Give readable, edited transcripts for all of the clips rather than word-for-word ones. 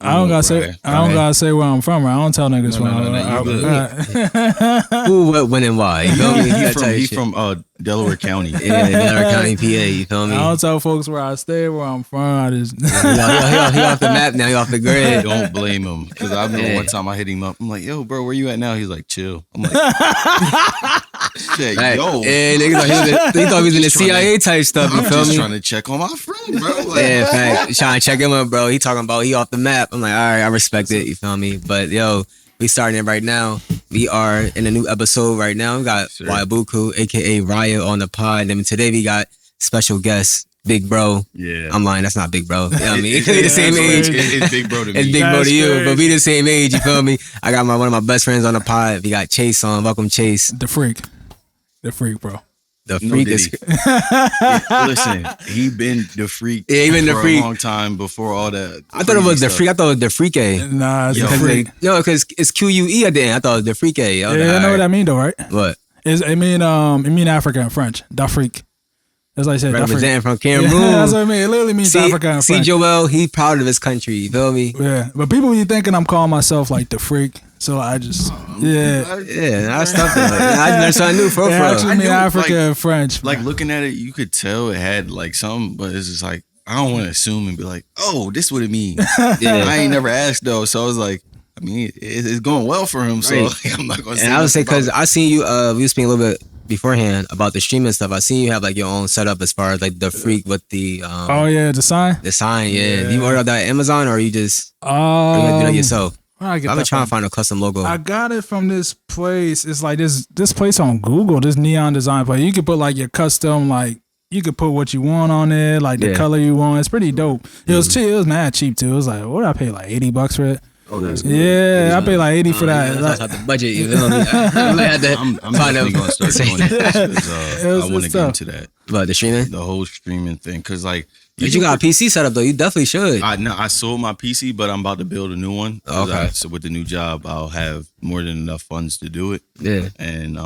I don't gotta say where I'm from. I don't tell niggas Who, what, when, and why. You feel me? He from Delaware County. Yeah, Delaware County, PA. You feel me? I don't tell folks where I stay, where I'm from. I just he off the map now. He off the grid. Don't blame him, because I remember one time I hit him up. I'm like, yo, bro, where you at now? He's like, chill. I'm like, shit, right. yo. Yeah, he thought he was in the CIA type stuff. You I'm feel just me? trying to check on my friend, bro. Like, Yeah, fact. Trying to check him up, bro. He talking about he off the map. I'm like, all right, I respect it. You feel me? But yo, we starting it right now. We are in a new episode right now. We got Wabuku, aka Raya, on the pod. And then today we got special guest, Big Bro. Yeah. I'm lying, that's not Big Bro. You know what I mean? We the same age. It's Big Bro to me. It's Big Bro to you, crazy. but we the same age, you feel me? I got one of my best friends on the pod. We got Chase on. Welcome, Chase. the freak, bro. The No, freak did is... he? Listen, he been the freak Yeah, he been the for freak. a long time before all that. I thought it was the stuff. freak. I thought it was the freak A. Nah, it's Yo, the freak. No, because it's QUE at the end. I thought it was the freak A. Yeah, I know what that mean though, right? What? It mean Africa in French. Da freak. That's like I said. Da freak. Representing from Cameroon. Yeah, that's what I mean. It literally means Africa in See, French. Joel, he proud of his country. You feel me? Yeah, but people be thinking I'm calling myself like the freak, so I just Yeah, that's something. I learned something new for it actually I mean knew, Africa like- in French. Like looking at it, you could tell it had like something, but it's just like I don't want to assume and be like, oh, this what it mean. Yeah. I ain't never asked though, so I was like, I mean, it's going well for him, so Right. like, I'm not gonna. And I would say because I seen you. We were speaking a little bit beforehand about the streaming stuff. I seen you have like your own setup as far as like the freak with the oh yeah, the sign. the sign. Yeah, Yeah. you ordered that at Amazon or you just or you gonna do that yourself? where I get I've been that trying from? to find a custom logo. I got it from this place. It's like this place on Google, this neon design place. You could put like your custom, like you could put what you want on it, like the Yeah. color you want. It's pretty dope. It was cheap. It was mad cheap too. It was like, what did I pay? Like $80 for it. Oh, that's Yeah, I paid like 80 for that. That's not the budget. You know what I mean? I might have to I'm find definitely gonna start doing that. 'Cause, It was I want to good get into that, But the streaming. the whole streaming thing, because like But you got a PC setup though. You definitely should. I sold my PC, but I'm about to build a new one. 'Cause Okay. so with the new job, I'll have more than enough funds to do it. Yeah. And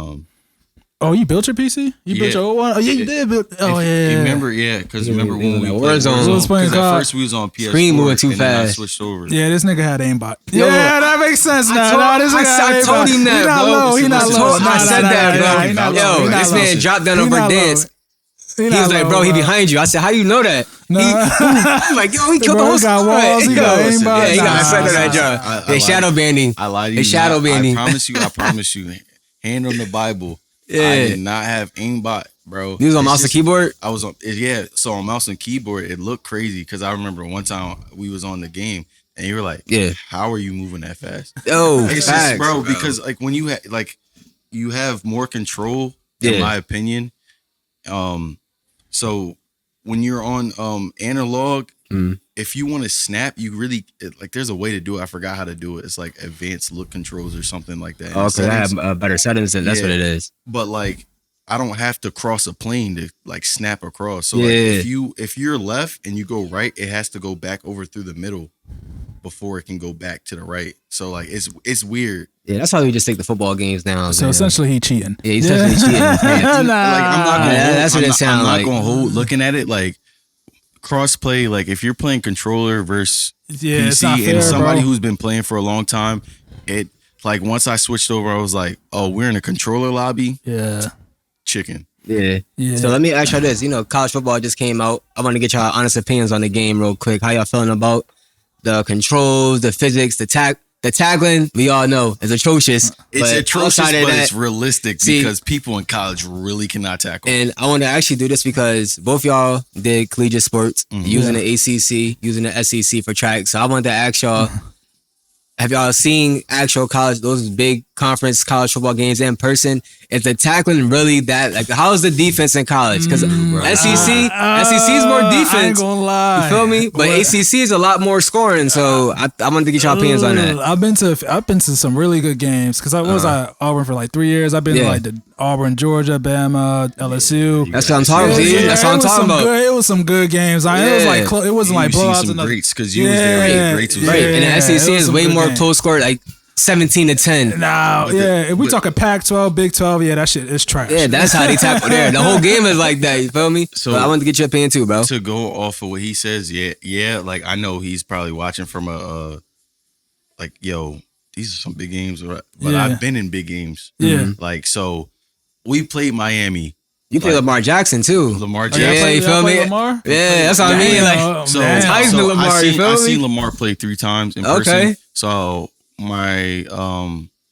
Oh, you built your PC? You built Yeah. your old one? Oh, yeah, you did build. Oh, yeah. remember, because remember when we Warzone. played We was playing Because at COD. first we was on PS4, Screen moving too and then I fast. switched over. Yeah, this nigga had aimbot. Yo, Yeah, that makes sense now. This nigga had I told aimbot. him that, He not bro. low. He not Listen, low. listen, Nah, I said nah, that, nah, bro. nah, he not low. Yo, He not this low. man dropped down He over not low. dance. He He not was like, low, bro, he behind you. I said, how you know that? I'm like, yo, he killed Bro, the whole he got squad. walls, he Yo, got listen, aimbot. yeah, he got Nah, a second nah, that nah. job. I They shadow banning. I lied to They you. shadow I banning. promise you. Hand on the Bible. Yeah. I did not have aimbot, bro. You was on It's mouse and just- keyboard? I was on, yeah. So on mouse and keyboard, it looked crazy because I remember one time we was on the game and you were like, Yeah. how are you moving that fast? Yo, It's just, facts. bro, because like when you you have more control, Yeah. in my opinion. So when you're on analog, if you want to snap, you really like. There's a way to do it. I forgot how to do it. It's like advanced look controls or something like that. Oh, okay, I Settings. have better settings, and that's Yeah. what it is. But like I don't have to cross a plane to like snap across. So Yeah. like if you're left and you go right, it has to go back over through the middle before it can go back to the right. So like it's weird. Yeah, that's how we just take the football games now. So man. essentially, he cheating. Yeah, he's essentially cheating. Nah. Like I'm not gonna Yeah, that's what it sound I'm like. not gonna hold looking at it like cross play. Like if you're playing controller versus Yeah, it's PC not fair, and somebody bro. who's been playing for a long time, it like once I switched over, I was like, oh, we're in a controller lobby. Yeah. Chicken. Yeah. Yeah. So let me ask you this. You know, college football just came out. I want to get y'all honest opinions on the game real quick. How y'all feeling about the controls, the physics, the tackling? We all know is atrocious. It's But atrocious, outside of but that- it's realistic See- because people in college really cannot tackle. And I want to actually do this because both y'all did collegiate sports, Mm-hmm. using the ACC, using the SEC for track. So I wanted to ask y'all, have y'all seen actual college, those big conference college football games in person? Is the tackling really that, like, how is the defense in college? Because SEC is more defense. I ain't gonna lie. You feel me? But ACC is a lot more scoring. So I wanted to get y'all opinions on that. I've been to some really good games because I was at Auburn for like 3 years. I've been to Yeah. like the Auburn, Georgia, Bama, LSU. That's what I'm talking about. Yeah, That's what I'm it was talking some about. Good, it was some good games. It was Yeah. like it wasn't like you blowouts. see some and nothing. greats because you was there. Greats was Right. there. And the Yeah, SEC it was is some way good more games. close score, like 17-10. Nah, yeah. If we talking Pac-12, Big 12, yeah, that shit is trash. Yeah, that's how they tackle there. The whole game is like that. You feel me? So- But I wanted to get your opinion too, bro. To go off of what he says, yeah, like I know he's probably watching from a like, yo, these are some big games, but Yeah. I've been in big games. Yeah. Like, so we played Miami. You play Lamar Jackson too. Lamar Oh, Jackson. Yeah, you feel me? Lamar? Yeah, that's what I mean. Like, So, man. Heisman Lamar, I you feel me? seen Lamar play 3 times in person. Okay. So my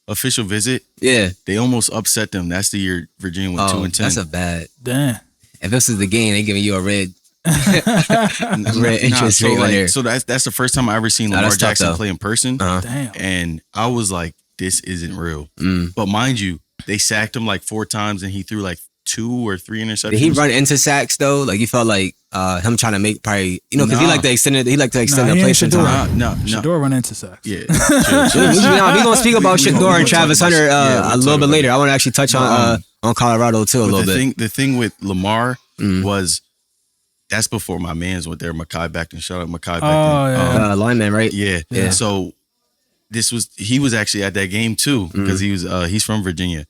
official visit, yeah. they almost upset them. That's the year Virginia went 2-10. That's a bad. Damn. If this is the game, they giving you a red Nah, interest so rate on like, there. so that's the first time I ever seen Nah, Lamar that's tough, Jackson though. play in person. Damn. And I was like, this isn't real. Mm. But mind you, they sacked him like 4 times and he threw like 2 or 3 interceptions. Did he run into sacks though? Like you felt like him trying to make probably because he Nah. like to extend it. He like to extend Nah, the he play ain't Shador. sometime. No. Shador run into sacks. Yeah. We gonna speak about We Shador gonna and talk Travis about- Hunter yeah, we'll a talk little bit about later. it. I want to actually touch on Colorado too a little bit. The thing with Lamar Mm. was that's before my man's went there. Makai Becton. Shout out Makai Becton. Oh, yeah. Lineman, right? Yeah. Yeah. So he was actually at that game too because he's from Virginia.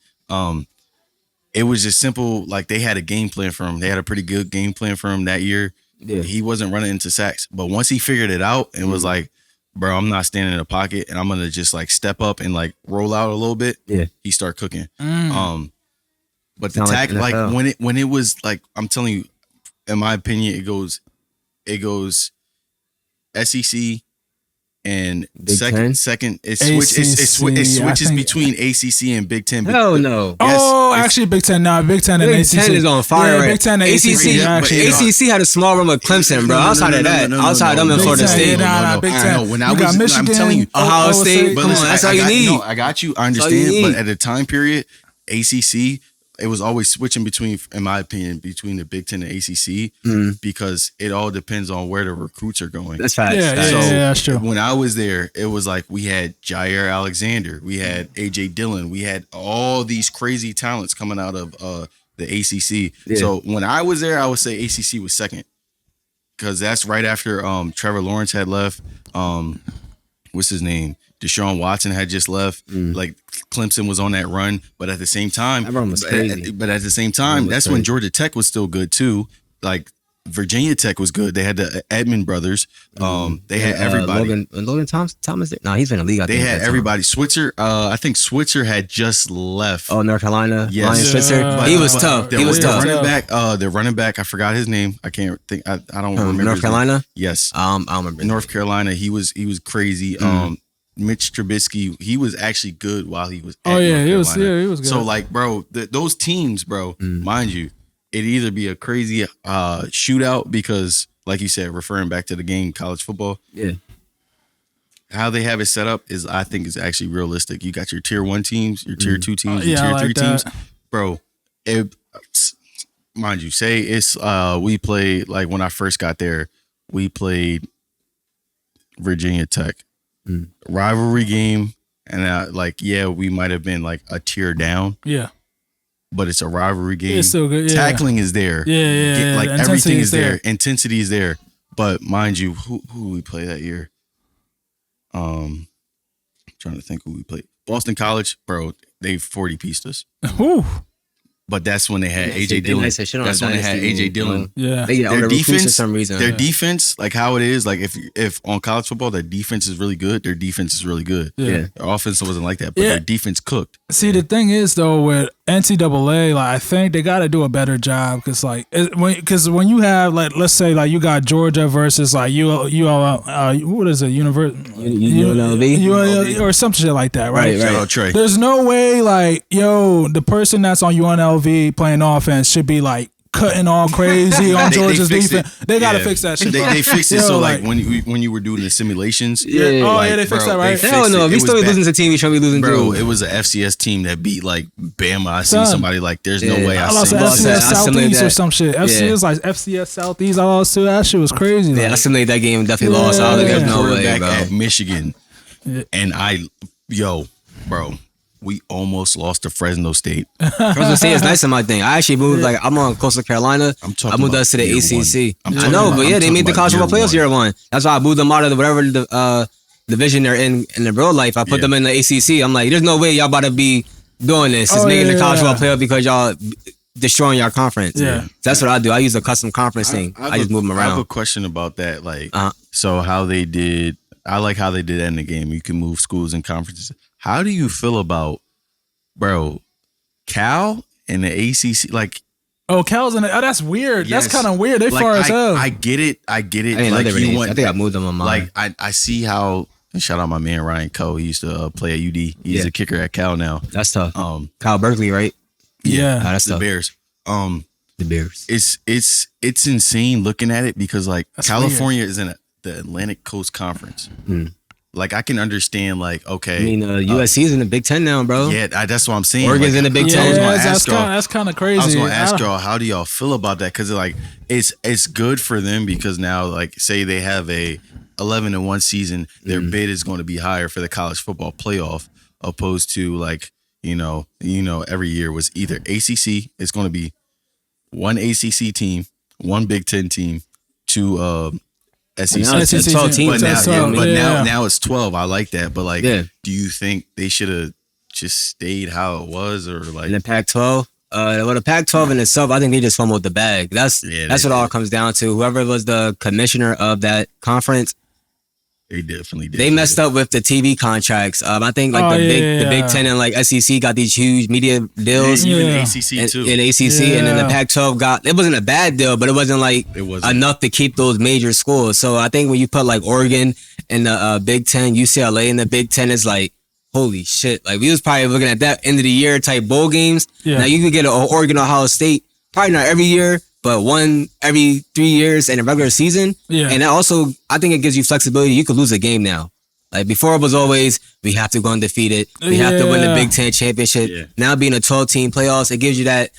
It was just simple. Like they had a game plan for him. They had a pretty good game plan for him that year. Yeah. He wasn't running into sacks, but once he figured it out and was like, bro, I'm not standing in the pocket and I'm going to just like step up and like roll out a little bit. Yeah. He started cooking. But the Sound like tackle, like NFL. when it was like, I'm telling you, in my opinion, it goes SEC and Big Ten? second it ACC, I switches think- between ACC and Big Ten. Hell no. Oh, it's- actually, Big Ten. Nah, Big Ten and Big ACC. Ten is on fire. Yeah, right? Big Ten and ACC. yeah, actually, ACC had a small room with Clemson, bro. No, no, Outside no, of no, that, no, no, outside no, of them, no, Florida Big Ten, State. yeah, nah, no. Big I Ten. know, when I You got was- I'm Michigan, telling you. Ohio State. But Come listen, on, that's all you need. No, I got you. I all you understand. need. But at the time period, ACC, it was always switching between, in my opinion, between the Big Ten and ACC because it all depends on where the recruits are going. That's facts. Yeah, Facts. yeah, So that's true. when I was there, it was like we had Jair Alexander, we had AJ Dillon, we had all these crazy talents coming out of the ACC. Yeah. So when I was there, I would say ACC was second because that's right after Trevor Lawrence had left. What's his name? Deshaun Watson had just left. Like Clemson was on that run, but at the same time, That run was crazy. But at the same time, was that's when Georgia Tech was still good too. Like Virginia Tech was good. They had the Edmond brothers. They had everybody. Logan Thomas. No, he's been in the league. I They think, had at that everybody. Switzer, I think Switzer had just left. time. Oh, North Carolina. Yes. Ryan Yeah, Switzer. but- He was But tough. There He was the tough. running back. I forgot his name. I can't think. I don't remember. North his name. Carolina. Yes, I don't remember. North Carolina. He was crazy. Mitch Trubisky. He was actually good while he was. At Oh, yeah, North he was- Carolina. yeah, he was good. So like, bro, those teams, bro. Mind you, it'd either be a crazy shootout because, like you said, referring back to the game, college football. Yeah. How they have it set up is, I think, is actually realistic. You got your tier 1 teams, your tier 2 teams, your Yeah, I tier like 3 teams, that. bro. Mind you, say it's we played like when I first got there, we played Virginia Tech rivalry game, and we might have been like a tier down, Yeah. but it's a rivalry game. It's still good. Yeah. Tackling is there. Yeah. Like The intensity everything is is there. Intensity is there. But mind you, who we play that year? Trying to think who we played. Boston College, bro. They 40 pieced us. Whew. But that's when they had They AJ Dillon. nice to shit on That's when they had Dynasty, AJ Dillon. Yeah. They get Their older recruits for defense, some reason. their defense, like how it is, like if on college football, their defense is really good. Their defense is really good. Yeah. Their offense wasn't like that, but Yeah. their defense cooked. See, the thing is though, with NCAA, like I think they got to do a better job because, like, when you have like, let's say like you got Georgia versus like what is it, UNLV? or some shit like that, right? Right. Shout out Trey. There's no way like, yo, the person that's on UNLV playing offense should be like cutting all crazy on They Georgia's fixed defense. it. They gotta Yeah. fix that shit. They, bro. they fixed it. Yo, So like when you were doing the simulations, Yeah. Oh like, yeah, they fixed bro, that, right? they Hell fixed no. it. If It we was still be bad. losing to team, we should be losing Bro, to. it was a FCS team that beat like Bama. I Son. see somebody like, there's no Yeah. way I I lost see to lost FCS that. I simulated Southeast or that. some shit. FCS like FCS Southeast. I lost to that shit was crazy. Yeah, I Like, simulated that game. Definitely lost. I was like, Yeah. there's no way, quarterback bro. at Michigan, Yeah. and bro, we almost lost to Fresno State. Fresno State is nice in my thing. I actually moved, like, I'm on Coastal Carolina. I'm talking I moved about us to the year ACC. one. I'm I talking know, about- but I'm yeah, they talking made the about college football year playoffs year one. That's why I moved them out of whatever the division they're in the real life. I put Yeah. them in the ACC. I'm like, there's no way y'all about to be doing this. It's Oh, making yeah, the college yeah. football playoff because y'all destroying your conference. Yeah. So that's what I do. I use a custom conference thing. I just move them I have a around. question about that. Like, Uh-huh. so how they did, I like how they did that in the game. You can move schools and conferences. How do you feel about, bro, Cal and the ACC? Like, Oh, Cal's in it. Oh, that's weird. yes. That's kind of weird. They Like, far as hell. I get it. I get it. I didn't know Like, they were you in want, I think I moved them on mine. like, I see how, and shout out my man Ryan Coe. He used to play at UD. He's a kicker at Cal now. That's tough. Kyle Berkeley, right? yeah. That's The tough. Bears. The Bears. It's insane looking at it because like That's California is in the Atlantic Coast Conference. Like I can understand like, okay. I mean, USC is in the Big Ten now, bro. Yeah, that's what I'm saying. Oregon's Like, in the Big I Ten. was gonna Yeah, ask y'all- that's kind of crazy. I was going to ask I don't- y'all, how do y'all feel about that? Because like it's good for them because now, like, say they have a 11-1 season, their bid is going to be higher for the college football playoff, opposed to like you know every year was either ACC. It's going to be one ACC team, one Big Ten team, two SEC. Now it's SEC 12 teams. But now, That's 12, but yeah. now it's 12. I like that. But like, Yeah. do you think they should have just stayed how it was, or like? In the Pac-12, well, the Pac-12 in itself, I think they just fumbled the bag. That's Yeah, what they all did. comes down to. Whoever was the commissioner of that conference, They definitely did. they messed up with the TV contracts. I think like Oh, the yeah. Big Ten and like SEC got these huge media deals. Even Yeah. ACC too. In ACC, and then the Yeah. Pac-12 got, it wasn't a bad deal, but it wasn't like It wasn't. enough to keep those major schools. So I think when you put like Oregon in the Big Ten, UCLA in the Big Ten, it's like, holy shit. Like we was probably looking at that end of the year type bowl games. Yeah. Now you could get an Oregon, Ohio State, probably not every year, but one every 3 years in a regular season. Yeah. And that also, I think it gives you flexibility. You could lose a game now. Like before it was always, we have to go undefeated. We have to win the Yeah. Big Ten championship. Yeah. Now being a 12-team playoffs, it gives you that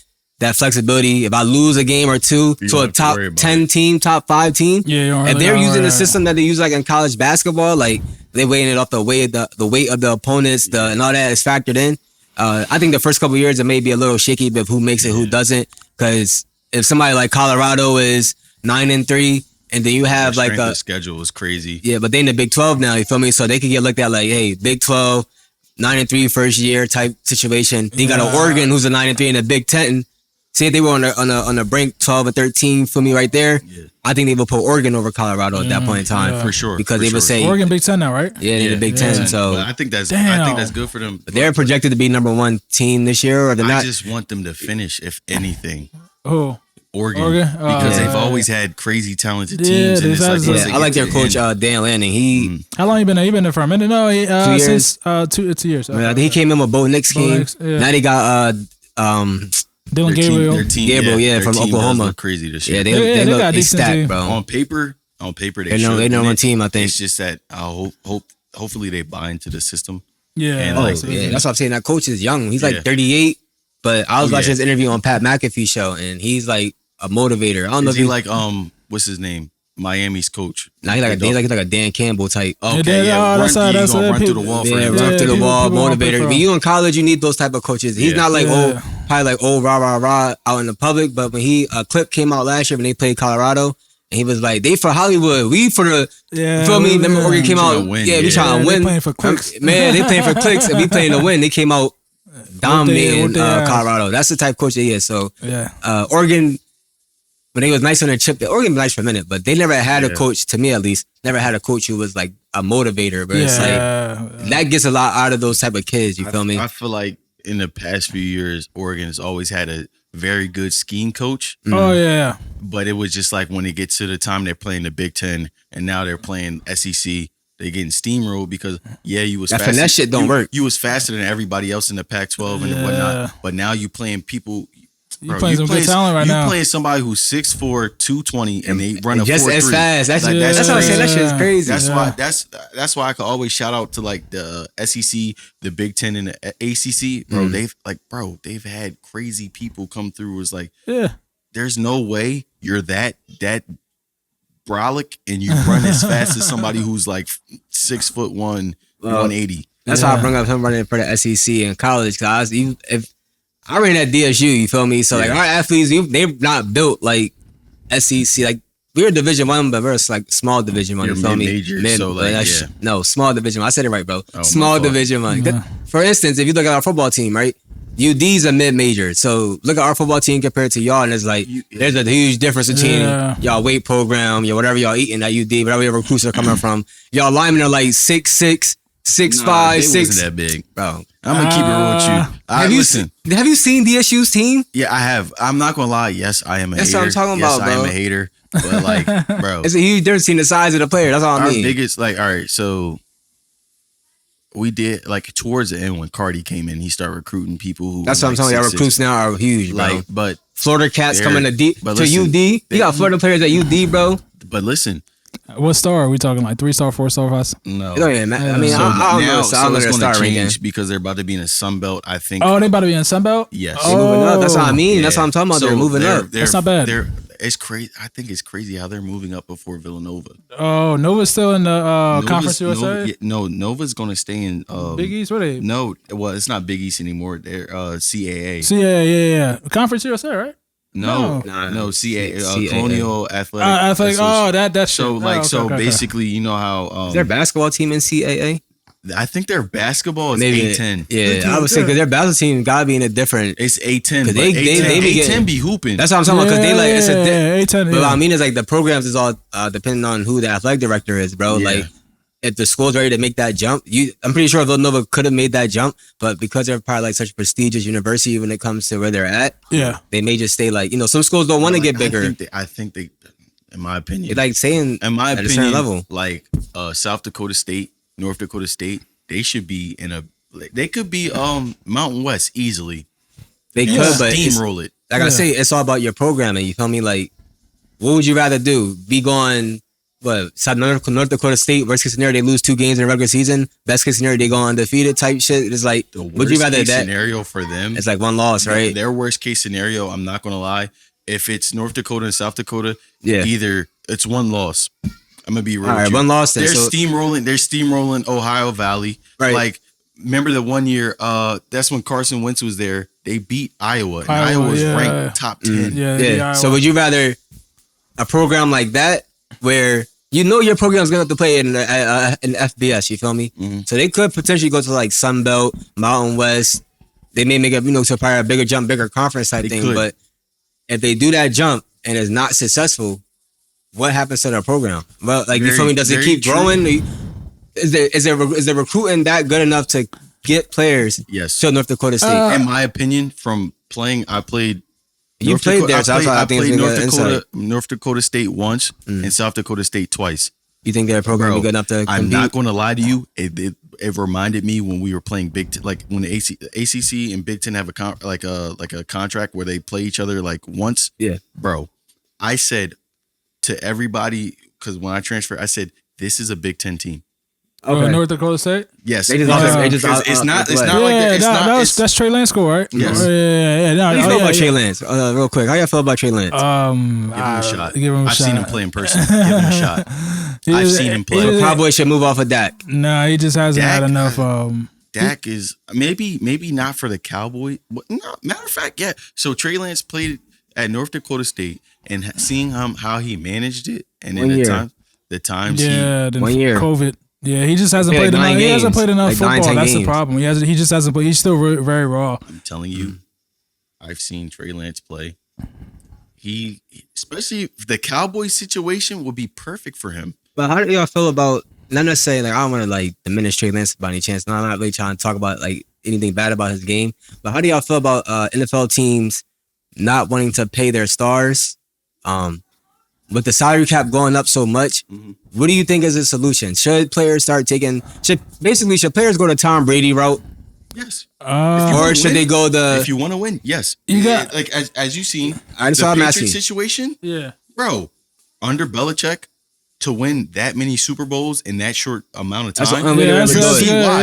flexibility. If I lose a game or two You to don't a have to top worry about 10 team, top 5 team, Yeah, you don't if really they're gotta using worry the about it. system that they use like in college basketball, like they weighing it off the weight of the opponents, and all that is factored in. I think the first couple of years it may be a little shaky, but who makes it, who doesn't? Because if somebody like Colorado is 9-3, and then you have Their like strength a of schedule is crazy. yeah, but they in the Big 12 now, you feel me? So they could get looked at like, hey, Big 12, 9-3 first year type situation. Then you got an Oregon who's a 9-3 in the Big 10. See if they were on the brink 12-13 for me right there. Yeah. I think they would put Oregon over Colorado at that point in time. yeah. For sure, Because for they would sure. say, Oregon Big Ten now, right? yeah, they're in the Big 10. So But I think that's Damn. good for them. they're projected to be number 1 team this year, or they're I not. just want them to finish, if anything. Oh, Oregon, Oregon? because Yeah. they've always had crazy talented Yeah, teams, and they've it's like had once yeah, they I like get their to the coach, end- Dan Lanning. He, how long you been there? You been there for a minute? No, 2 years. since 2 years. I think he came in with Bo Nix Bo came. Nix, yeah. Now they got Dylan Gabriel. their team, Gabriel, yeah, their from team does Oklahoma. look crazy this year. yeah, they Yeah, they look got a they decent stacked, team. bro. on paper, They know should they know win one it. team. I think. It's just that I hopefully they buy into the system. Yeah, And, Oh, like, absolutely. yeah, that's what I'm saying. That coach is young. He's like Yeah. 38, but I was Oh, watching yeah. his interview on Pat McAfee show, and he's like a motivator. I don't know Is if he like what's his name? Miami's coach. Nah, he's like a Dan Campbell type. Okay, Yeah, yeah, that's run, that's gonna run through people- the wall for Yeah, him. run through the people- wall, people want to motivator. pay for When you in college, you need those type of coaches. He's Yeah. not like Yeah. probably like rah out in the public. But when a clip came out last year when they played Colorado, and he was like, "They for Hollywood, we for the." Yeah, You feel me? Remember Oregon came trying out. to win, Yeah, we yeah. trying to They win. playing for clicks. Man, they playing for clicks, and we playing to win. They came out dominating what they asked. Colorado. That's the type of coach they is. So Yeah. Oregon, when they was nice on their chip, Oregon was nice for a minute, but they never had a Yeah. coach, to me at least, never had a coach who was like a motivator. But it's like Yeah. that gets a lot out of those type of kids. You feel me? I feel like in the past few years, Oregon has always had a very good scheme coach, Oh yeah. but it was just like when it gets to the time they're playing the Big Ten and now they're playing SEC, they're getting steamrolled because you was That faster. finesse shit don't work. You was faster than everybody else in the Pac-12 and Yeah. whatnot, but now you playing people. You playing some good talent right you now. playing somebody who's 6'4", 220, and they run a just 4.3. as fast. That's Like, that's what I'm saying. That shit is Yeah. crazy. That's Yeah. why that's why I could always shout out to like the SEC, the Big Ten, and the ACC, bro. They've had crazy people come through. It's like Yeah. there's no way you're that brolic and you run as fast as somebody who's like 6'1", 180. That's why I bring up him running for the SEC in college. Cause if I ran at DSU, you feel me? So like Yeah. our athletes, they're not built like SEC. Like we're Division 1, but we're like small Division 1. You're You feel me? mid-major, so, like, yeah. No, small Division 1. I said it right, bro. Oh, my Small fault. Division 1. Yeah. For instance, if you look at our football team, right? UD's a mid-major. So look at our football team compared to y'all, and it's like there's a huge difference between y'all weight program, whatever y'all eating at UD, whatever your recruits are coming from. Y'all linemen are like 6'6", 6'5", they 6. wasn't that big, Bro. I'm gonna keep it real with you. Have you seen DSU's team? Yeah, I have. I'm not gonna lie. Yes, I am a hater. That's what I'm talking yes, about, bro. I am a hater. But like, bro, It's a huge difference between the size of the player. That's all I our mean. biggest, like, all right, so we did like towards the end when Cardi came in, he started recruiting people who. That's what I'm telling you. Our recruits now are huge, bro. Like, but Florida cats coming to listen, UD. You got Florida players at UD, bro. But listen, What star are we talking? Like 3-star, 4-star, 5? no. It don't even matter. I mean, So I don't now, know. so I don't know it's their going to star ranking. change because they're about to be in a Sun Belt. I think. Oh, they about to be in Sunbelt? Yes. They moving up. That's what I mean. Yeah. That's what I'm talking about. So they're moving up. That's not bad. It's crazy. I think it's crazy how they're moving up before Villanova. Oh, Nova's still in the Conference USA? Nova's going to stay in Big East? What are they? No, well, it's not Big East anymore. They're CAA. Yeah. Conference USA, right? No, CAA. Colonial Athletic. That's so shit. like okay. basically, you know how Is their basketball team in CAA? I think their basketball is Maybe A10. Yeah, I would say because their basketball team gotta be in a different. It's A10. But they be A10 be hooping. That's what I'm talking about. Because they like it's a. A10. But what I mean is like the programs is all depending on who the athletic director is, bro. Yeah. Like if the school's ready to make that jump, I'm pretty sure Villanova could have made that jump, but because they're probably like such a prestigious university when it comes to where they're at, they may just stay like some schools don't want to get bigger. I think they, in my opinion, They like saying in my at opinion, a certain level. like South Dakota State, North Dakota State, they should be in a. They could be Mountain West easily. They could, but steamroll it. Like I say, it's all about your programming. You feel me? Like, what would you rather do? Be going North Dakota State, worst case scenario, they lose 2 games in the regular season. Best case scenario, they go undefeated type shit. It's like, would you rather case that? Scenario for them, It's like 1 loss, right? Their worst case scenario, I'm not gonna lie. If it's North Dakota and South Dakota, either it's 1 loss. I'm gonna be real. All right, 1 loss. Then. They're steamrolling Ohio Valley. Right. Like, remember the one year? That's when Carson Wentz was there. They beat Iowa. And Iowa was ranked top 10. Yeah. So would you rather a program like that where your program's gonna have to play in FBS? You feel me? Mm-hmm. So they could potentially go to like Sun Belt, Mountain West. They may make to probably a bigger jump, bigger conference type thing. Could. But if they do that jump and it's not successful, what happens to their program? Well, like you feel me? Does it keep growing? Is the recruiting that good enough to get players? Yes. To North Dakota State. In my opinion, from playing, I played. You played there, so I played North Dakota State once and South Dakota State twice. You think their program be good enough to compete? I'm not going to lie to you. It reminded me when we were playing Big Ten, like when the ACC and Big Ten have a contract where they play each other like once. Yeah, bro. I said to everybody, because when I transferred, I said this is a Big Ten team. Okay. North Dakota State? Yes. It's not like that. That's Trey Lance school, right? Yes. How do you feel about Trey Lance? Real quick, how you feel about Trey Lance? Give him a shot. I've seen him play in person. Give him a shot. I've seen him play. So Cowboys should move off of Dak. Nah, he just hasn't had enough. Dak is maybe not for the Cowboys. No, matter of fact, yeah. So Trey Lance played at North Dakota State, and seeing how he managed it, and then the times 1 year COVID. Yeah, he just hasn't played enough. He hasn't played enough football. That's the problem. He just hasn't played. He's still very raw. I'm telling you, I've seen Trey Lance play. He, especially the Cowboys situation, would be perfect for him. But how do y'all feel about? Not necessarily like I don't want to like diminish Trey Lance by any chance. No, I'm not really trying to talk about like anything bad about his game. But how do y'all feel about NFL teams not wanting to pay their stars? With the salary cap going up so much, what do you think is a solution? Should players start taking? Should players go the Tom Brady route? Yes. Or should they go the? If you want to win, yes. You got like as you seen the Patriots situation. Yeah, bro. Under Belichick, to win that many Super Bowls in that short amount of time, that's why.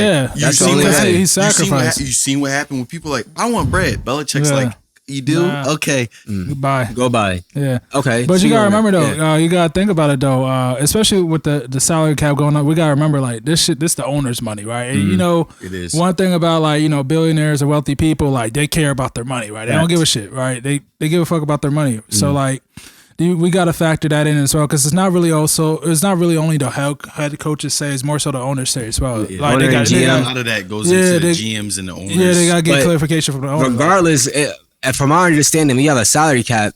Yeah. You've seen what happened. He sacrificed. You've seen what happened when people like, I want bread. Belichick's like, you do? Nah. Okay. Goodbye. Go by. Yeah. Okay. But you gotta remember though, you gotta think about it though, especially with the salary cap going up, we gotta remember like this the owner's money, right? And, it is. One thing about like, billionaires or wealthy people, like they care about their money, right? They don't give a shit, right? They give a fuck about their money. So like we got to factor that in as well because it's not really only the head coaches say, it's more so the owners say as well. Yeah. Like Owner and GM. A lot of that goes into the GMs and the owners. Yeah, they got to get But clarification from the owners. Regardless, from our understanding, we have a salary cap.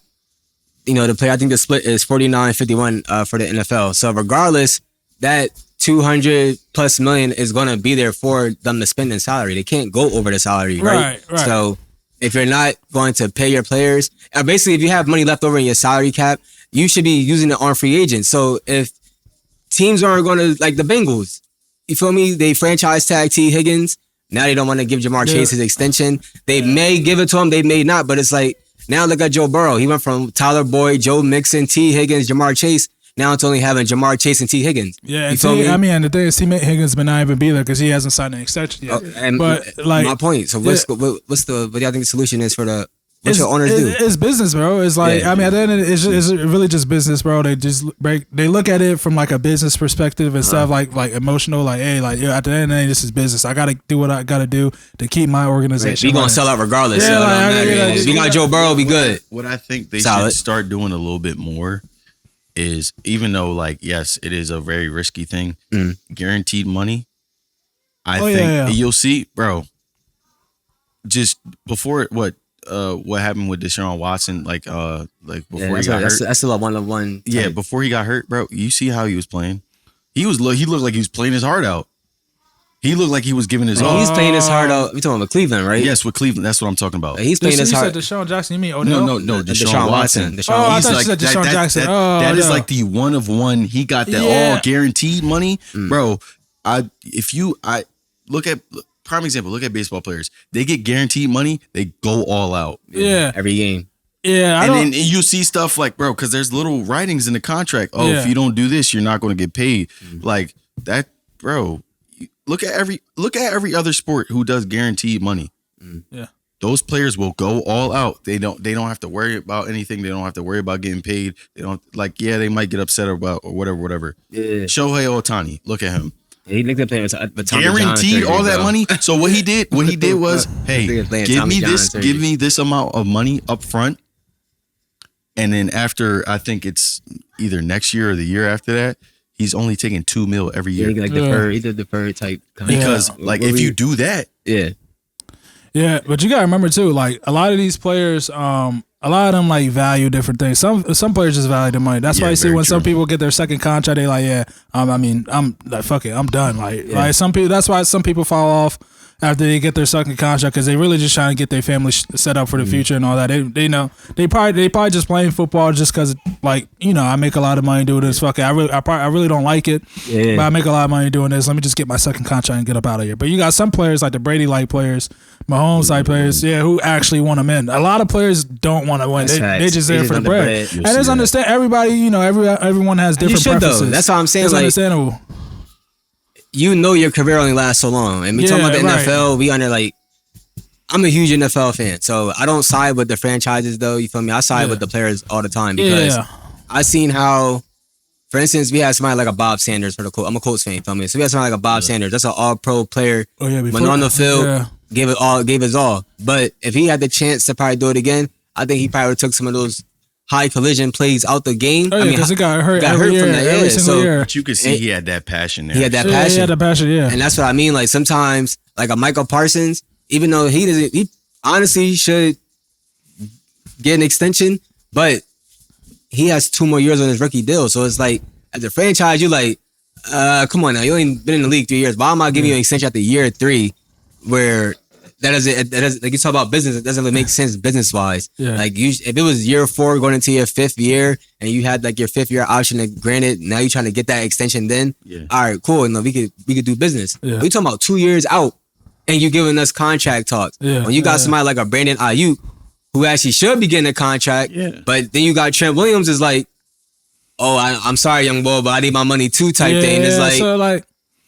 The player, I think the split is 49-51 for the NFL. So regardless, that 200 plus million is going to be there for them to spend in salary. They can't go over the salary, right? Right. So if you're not going to pay your players, basically if you have money left over in your salary cap, you should be using it on free agents. So if teams aren't going to, like the Bengals, you feel me? They franchise tag T. Higgins. Now they don't want to give Jamar Chase his extension. They may give it to him. They may not. But it's like, now look at Joe Burrow. He went from Tyler Boyd, Joe Mixon, T. Higgins, Jamar Chase. Now it's only having Jamar Chase and T. Higgins. Yeah, and the thing is, T. Higgins may not even be there because he hasn't signed an extension yet. But like my point. So what do y'all think the solution is for the what your owners do? It's business, bro. It's like at the end of it, it's really just business, bro. They look at it from like a business perspective instead of like emotional. Like, hey, like at the end of the day, this is business. I gotta do what I gotta do to keep my organization. We gonna sell out regardless. If you got Joe Burrow, be good. What I think they should start doing a little bit more is, even though like yes, it is a very risky thing, guaranteed money. I think you'll see, bro. Just before what happened with Deshaun Watson, like before he got hurt. That's still a 1-on-1. Yeah, before he got hurt, bro. You see how he was playing? He looked like he was playing his heart out. He looked like he was giving his all. He's playing his heart out. We talking about Cleveland, right? Yes, with Cleveland. That's what I'm talking about. He's playing his heart. You said Deshaun Jackson. You mean Odell? No, Deshaun Watson. I thought you said Deshaun Jackson. That is like the one of one. He got that all guaranteed money, bro. Look at prime example. Look at baseball players. They get guaranteed money. They go all out. Yeah, every game. Yeah, and then you see stuff like, bro, because there's little writings in the contract. Oh, if you don't do this, you're not going to get paid. Like that, bro. Look at every other sport who does guaranteed money. Yeah, those players will go all out. They don't have to worry about anything. They don't have to worry about getting paid. They don't they might get upset about or whatever. Yeah. Shohei Ohtani, look at him. He linked up playing with Tommy guaranteed John all that money. So what he did was, hey, give me this amount of money up front, and then after, I think it's either next year or the year after that, he's only taking $2 million every year. He did deferred type. Because if you do that, yeah, but you gotta remember too, like a lot of these players, a lot of them like value different things. Some players just value the money. That's why you see when some people get their second contract, they like, I'm like, fuck it, I'm done. Like some people. That's why some people fall off after they get their second contract because they really just trying to get their family set up for the future and all that. They probably just playing football just because I make a lot of money doing this. Fuck it, I really don't like it, but I make a lot of money doing this. Let me just get my second contract and get up out of here. But you got some players like the Brady like players, Mahomes like players, who actually want them in. A lot of players don't want to win. They just there for the bread. And it's understand everybody. Everyone has different preferences. Though. That's what I'm saying. It's understandable. Your career only lasts so long. And we talking about the NFL, we under I'm a huge NFL fan. So I don't side with the franchises though. You feel me? I side with the players all the time because I seen how, for instance, we had somebody like a Bob Sanders for the Colts. I'm a Colts fan, you feel me? So we had somebody like a Bob Sanders. That's an all-pro player. When on the field, gave his all. But if he had the chance to probably do it again, I think he probably took some of those high collision plays out the game. Because he got hurt every single year. But you could see he had that passion there. He had that passion. He had that passion, And that's what I mean. Like sometimes, like a Michael Parsons, even though he honestly should get an extension, but he has 2 more years on his rookie deal. So it's like, as a franchise, you're like, come on now, you ain't been in the league 3 years. Why am I giving you an extension after year 3 where that doesn't like you talk about business, it doesn't really make sense business wise. Like if it was year 4 going into your 5th year and you had like your 5th year option, granted, now you're trying to get that extension then. All right, cool. We could do business. We talking about 2 years out and you giving us contract talks. When you got somebody like a Brandon Ayuk who actually should be getting a contract, but then you got Trent Williams is like, oh, I'm sorry, young boy, but I need my money too type thing. It's like, so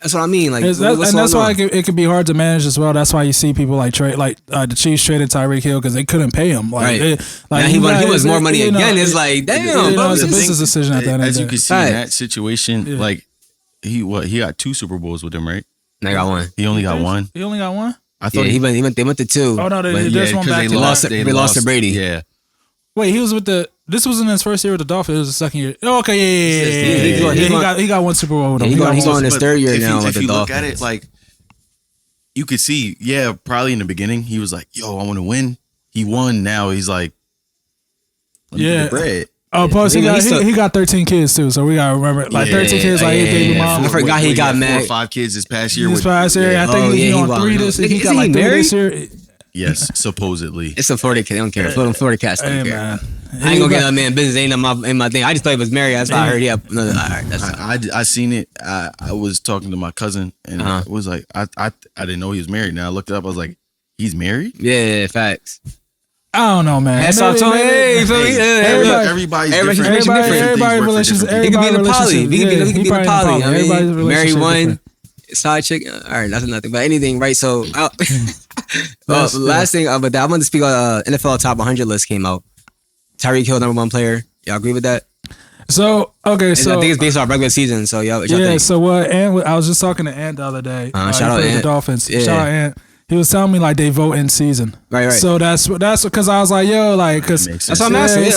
that's what I mean. Like, and that's why it could be hard to manage as well. That's why you see people like trade, the Chiefs traded Tyreek Hill because they couldn't pay him. He was more money again. It's like, damn, it's a business decision at the end of the day. As you can see in that situation, like he got 2 Super Bowls with him, right? I got 1. He only got 1. He only got 1. I thought they went to 2. Oh no, they just went back. They lost to Brady. Yeah. Wait, he was with the. This wasn't his first year with the Dolphins. It was his second year. Oh, okay, yeah. He got one Super Bowl with them. He's going his third year now with the Dolphins. If you look at it, like, you could see, probably in the beginning, he was like, yo, I want to win. He won. Now he's like, let me get the bread. Oh, plus he got 13 kids too, so we gotta remember 13 kids, like 8 baby moms. I forgot he got mad. 4 or 5 kids this past year. I think he on 3 this year. He got like 3 this year. Yes, supposedly. It's a Florida kid. I don't care. Florida cats don't care. Man. I ain't gonna get that man business. Ain't my thing. I just thought he was married. That's why I heard. Yeah, all right. I seen it. I was talking to my cousin and it was like I didn't know he was married. Now I looked it up. I was like, he's married? Yeah, facts. I don't know, man. That's all. Everybody's different. Everybody relations. He could be in the poly. He could be in the poly. Everybody's relationship. Marry one. Side chick. All right, that's nothing. But anything, right? So, last thing about that, I wanted to speak on NFL top 100 list came out. Tyreek Hill, number 1 player. Y'all agree with that? So, okay, so I think it's based off regular season. So, y'all think? So what? Ant, I was just talking to Ant the other day. Shout out Ant. The Dolphins. Yeah. Shout out Ant. He was telling me like they vote in season. Right. So that's because I was like, yo, like, because that's what I'm asking. I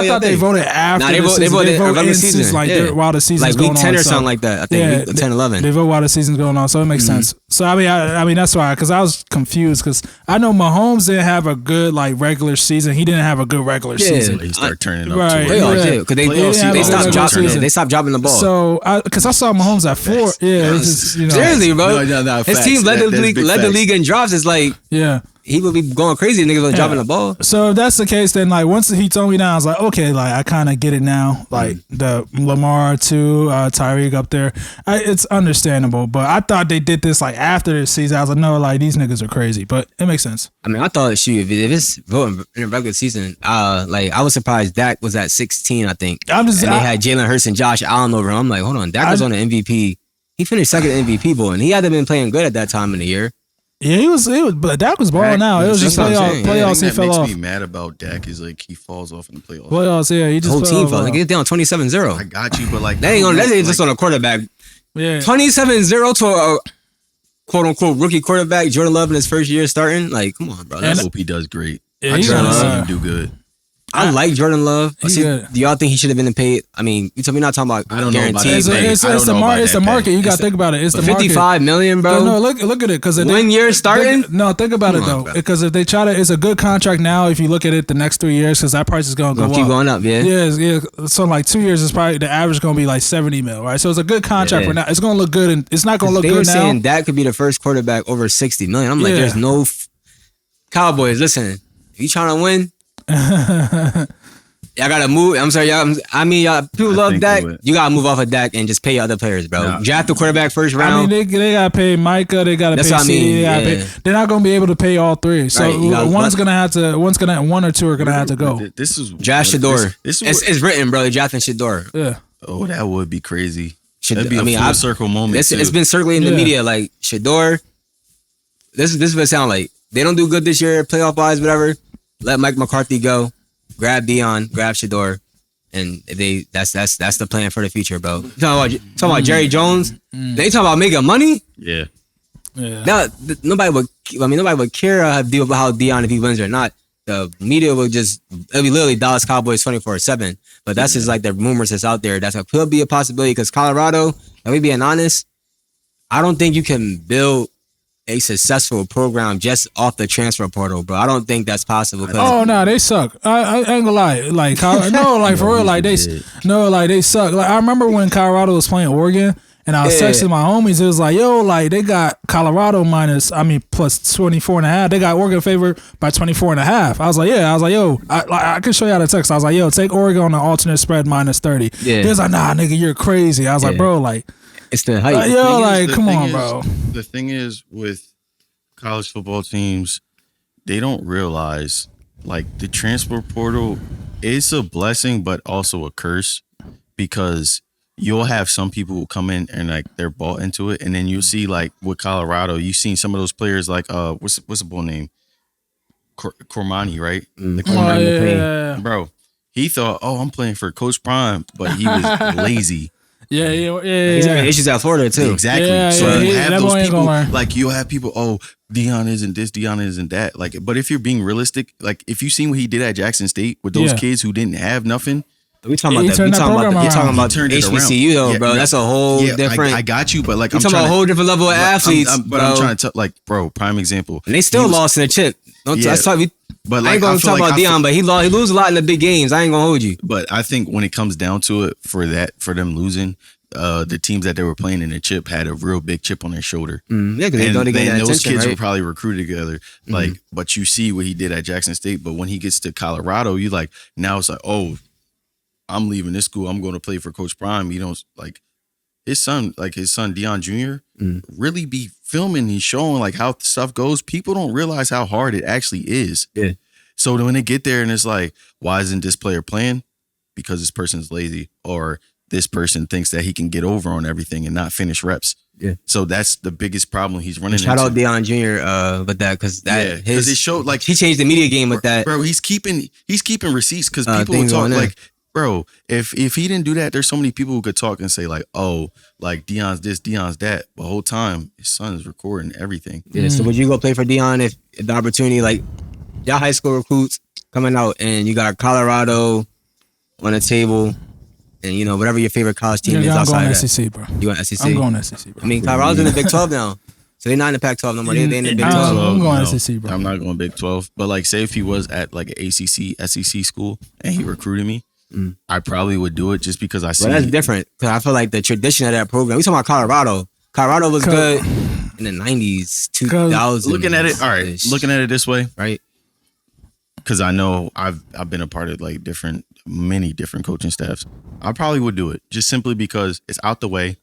thought they voted after. They voted regular season, like while the season's going on. Like week 10 or something like that. I think week 10, 11. They vote while the season's going on, so it makes sense. So I mean that's why, because I was confused, because I know Mahomes didn't have a good like regular season. He didn't have a good regular season. He started turning up right. to because they stopped dropping. They stopped dropping the ball. So because I saw Mahomes at 4. Yeah, seriously, bro. His team led the league in drops. It's like. Yeah. He would be going crazy if niggas was dropping the ball. So if that's the case, then like once he told me that, I was like, okay, like I kind of get it now. Like the Lamar too, Tyreek up there, it's understandable. But I thought they did this like after the season. I was like, no, like these niggas are crazy. But it makes sense. I mean, I thought if it's voting in the regular season, like I was surprised Dak was at 16. I think. They had Jalen Hurts and Josh Allen over him. I'm like, hold on, Dak was on the MVP. He finished second MVP voting. He hadn't been playing good at that time in the year. Yeah, he was, but Dak was balling out. It was just playoffs. He fell off. What makes me mad about Dak is like he falls off in the playoffs. He just the whole team falls. They get down 27-0. I got you, but like that ain't just on a quarterback. Yeah, 27-0 to a quote unquote rookie quarterback. Jordan Love in his first year starting. Like, come on, bro. I hope he does great. Yeah, I try to see him do good. I like Jordan Love. Do y'all think he should have been paid? I mean, you told me not talking about I don't know about that. It's the market. You got to think about it. It's the market. $55 million, bro. No, look at it. Because 1 year starting? Think about it, though. Because if they try to, it's a good contract now if you look at it the next 3 years, because that price is going to go up. Keep going up, yeah. Yeah. So like 2 years is probably, the average going to be like 70 mil, right? So it's a good contract for now. It's going to look good, and it's not going to look good now. They were saying that could be the first quarterback over 60 million. I'm like, there's no Cowboys, listen, if you trying to win, y'all gotta move. I'm sorry, y'all. I mean, y'all. People love Dak. You gotta move off of Dak and just pay your other players, bro. Draft the quarterback first round. I mean, they gotta pay Micah. They gotta pay CD. They're not gonna be able to pay all 3. So one's gonna have to. One or two are gonna have to go. This is draft Shador. It's written, bro. They're drafting Shador. Yeah. Oh, that would be crazy. That'd be a full circle moment. It's been circulating in the media like Shador. This is what it sounds like. They don't do good this year, playoff wise, whatever. Let Mike McCarthy go. Grab Dion, grab Shador, and that's the plan for the future, bro. Talking about Jerry Jones. They talking about making money. Yeah. Now nobody would care how Dion if he wins or not. The media will it'll be literally Dallas Cowboys 24/7. But that's just like the rumors that's out there. That could be a possibility because Colorado, and we being honest, I don't think you can build a successful program just off the transfer portal, bro. I don't think that's possible. Oh no, they suck. I ain't gonna lie. Like no, like for real, like they suck. Like I remember when Colorado was playing Oregon, and I was texting my homies. It was like, yo, like they got Colorado plus 24 and a half. They got Oregon favored by 24 and a half. I was like, yeah. I was like, yo, I can show you how to text. I was like, yo, take Oregon on the alternate spread minus 30. Yeah. He was like, nah, nigga, you're crazy. I was like, bro, like. It's the hype. Come on, bro. The thing is with college football teams, they don't realize like the transfer portal is a blessing, but also a curse because you'll have some people who come in and like they're bought into it, and then you see like with Colorado, you've seen some of those players like what's the bull name? Cormani, right? Yeah. Bro, he thought, oh, I'm playing for Coach Prime, but he was lazy. He's having issues at Florida too. Exactly. Yeah, so you that have boy those ain't people, gonna learn. like you'll have people, oh, Deion isn't this, Deion isn't that. Like, but if you're being realistic, like if you seen what he did at Jackson State with those kids who didn't have nothing. We talking He about that. turned We that talking about program you're talking about He turned it HBCU though, around. bro. Yeah, That's a whole different. I got you, but like I'm I'm talking trying about a whole different level of athletes, but bro. I'm trying to tell, like, bro, prime example. And they still lost in the chip. Let's talk. But I like, ain't gonna talk about Deion, but he lose a lot in the big games. I ain't gonna hold you. But I think when it comes down to it, for them losing, the teams that they were playing in the chip had a real big chip on their shoulder. Yeah, because they know they get that those attention, kids right? were probably recruited together. Like, but you see what he did at Jackson State. But when he gets to Colorado, you like, now it's like, oh, I'm leaving this school. I'm going to play for Coach Prime. You don't like his son Deion Jr. Really be filming. He's showing like how stuff goes. People don't realize how hard it actually is. Yeah. So when they get there and it's like, why isn't this player playing? Because this person's lazy, or this person thinks that he can get over on everything and not finish reps. Yeah. So that's the biggest problem he's running into. Shout out Deion Jr. With that, because it showed like he changed the media game with that. Bro, he's keeping receipts because people will talk like, bro, if he didn't do that, there's so many people who could talk and say like, oh, like Deion's this, Deion's that. But the whole time his son is recording everything. Yeah. So would you go play for Deion if the opportunity, like y'all high school recruits coming out and you got Colorado on the table, and you know whatever your favorite college team is outside I'm going that. SEC, bro. You want SEC? I'm going SEC, bro. I mean, Colorado's in the Big 12 now, so they're not in the Pac-12 no more. They're in the Big 12. I'm going SEC, bro. I'm not going Big 12. But like, say if he was at like an ACC, SEC school and he recruited me, I probably would do it just because I see. But that's different, because I feel like the tradition of that program. We talking about Colorado. Colorado was good in the 90s, 2000s. Looking at it, all right. Looking at it this way, right? Because I know I've been a part of like many different coaching staffs. I probably would do it just simply because it's out the way,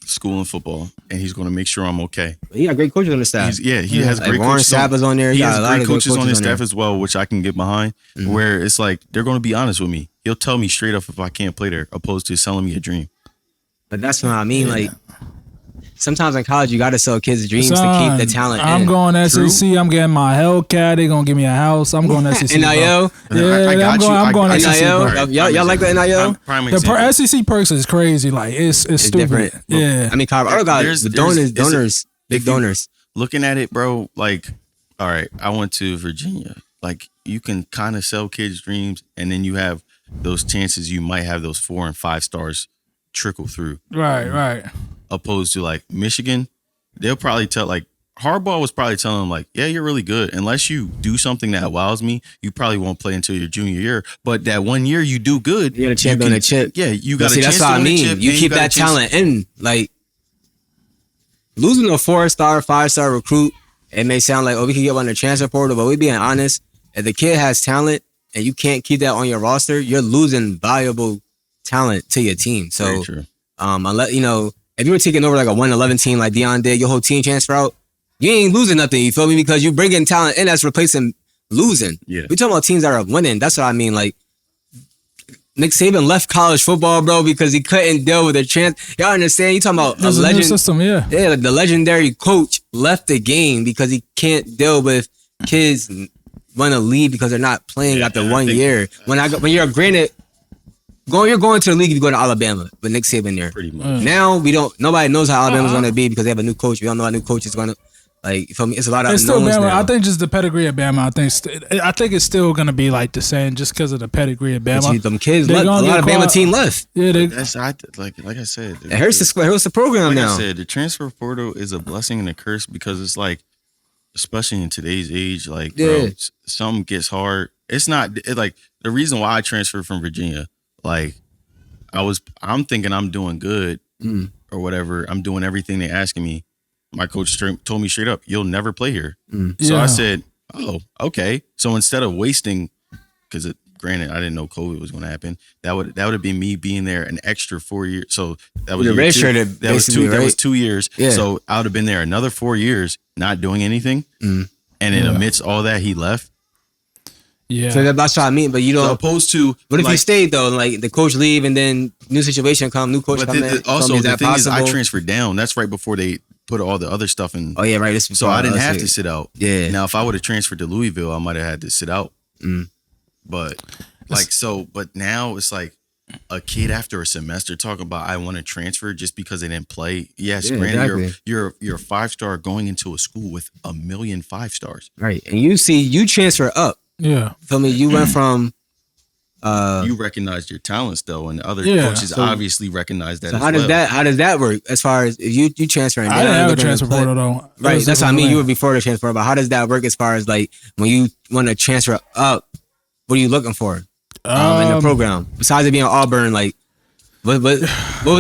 school and football, and he's going to make sure I'm okay. He got great coaches on the staff. He has like great Warren coaches. Sapp is on there. He got has a lot great of good coaches on his staff there as well, which I can get behind. Where it's like they're going to be honest with me. He'll tell me straight up if I can't play there, opposed to selling me a dream. But that's what I mean. Like sometimes in college, you got to sell kids' dreams to keep the talent. I'm going SEC. I'm getting my Hellcat. They're gonna give me a house. I'm going SEC. NIL. Yeah, I'm going SEC. NIL. Y'all like the NIL? The SEC perks is crazy. Like it's stupid. Different. Yeah. I mean, Colorado got donors, big donors. Looking at it, bro, like, all right, I went to Virginia. Like, you can kind of sell kids' dreams, and then you have those chances you might have those 4 and 5 stars trickle through. Right. Opposed to like Michigan, they'll probably tell, like, Harbaugh was probably telling them like, yeah, you're really good. Unless you do something that wows me, you probably won't play until your junior year. But that 1 year you do good, you got a chance on the chip. Yeah, you got a chance that's what to I win mean. a chip. You keep that talent in. Like losing a 4-star, 5-star recruit, it may sound like, oh, we can get one in the transfer portal, but we being honest, if the kid has talent and you can't keep that on your roster, you're losing valuable talent to your team. So unless if you were taking over like a 1-11 team like Deion did, your whole team transfer out, you ain't losing nothing, you feel me? Because you bring in talent in that's replacing losing. Yeah. We talking about teams that are winning. That's what I mean. Like Nick Saban left college football, bro, because he couldn't deal with the Y'all understand? You talking about a legend system, yeah. Yeah, like the legendary coach left the game because he can't deal with kids want to leave because they're not playing after 1 year. When you're granted, you're going to the league if you go to Alabama, but Nick Saban there. Pretty much. Now nobody knows how Alabama's going to be because they have a new coach. We don't know how new coach is going to. Like, you feel me? It's a lot of unknowns still Bama. now. I think just the pedigree of Bama. I think it's still gonna be like the same just because of the pedigree of Bama. Them kids left. A lot of Bama team left. Yeah, like I said, it hurts the program now. Like I said, the transfer portal is a blessing and a curse because it's like, especially in today's age, like bro, something gets hard. It's not like the reason why I transferred from Virginia. Like I'm thinking I'm doing good or whatever. I'm doing everything they're asking me. My coach told me straight up, you'll never play here. So I said, oh, okay. So instead of wasting, because granted, I didn't know COVID was going to happen. That would have been me being there an extra 4 years. So that was that was 2 years. Yeah. So I would have been there another 4 years, not doing anything. And then amidst all that, he left. Yeah. So that's what I mean. But you don't. So opposed to, what if you stayed though? Like the coach leave and then new situation come, new coach come in. Also, the thing is, I transferred down. That's right before they put all the other stuff in. Oh yeah, right. So I didn't have to sit out. Yeah. Now if I would have transferred to Louisville, I might have had to sit out. But like but now it's like a kid after a semester talk about I want to transfer just because they didn't play. Yes, Yeah, granted, exactly. you're a 5-star going into a school with 1,000,000 5-stars. Right. And you transfer up. Yeah. Feel me? You went from You recognized your talents though, and other Yeah. coaches obviously recognize that. so as how does well. that how does that work as far as if you transfer and I didn't have a transfer portal? portal though. Right. That's what I mean. You were before the transfer, but how does that work as far as like when you want to transfer up? What are you looking for in the program besides it being Auburn? Like, what was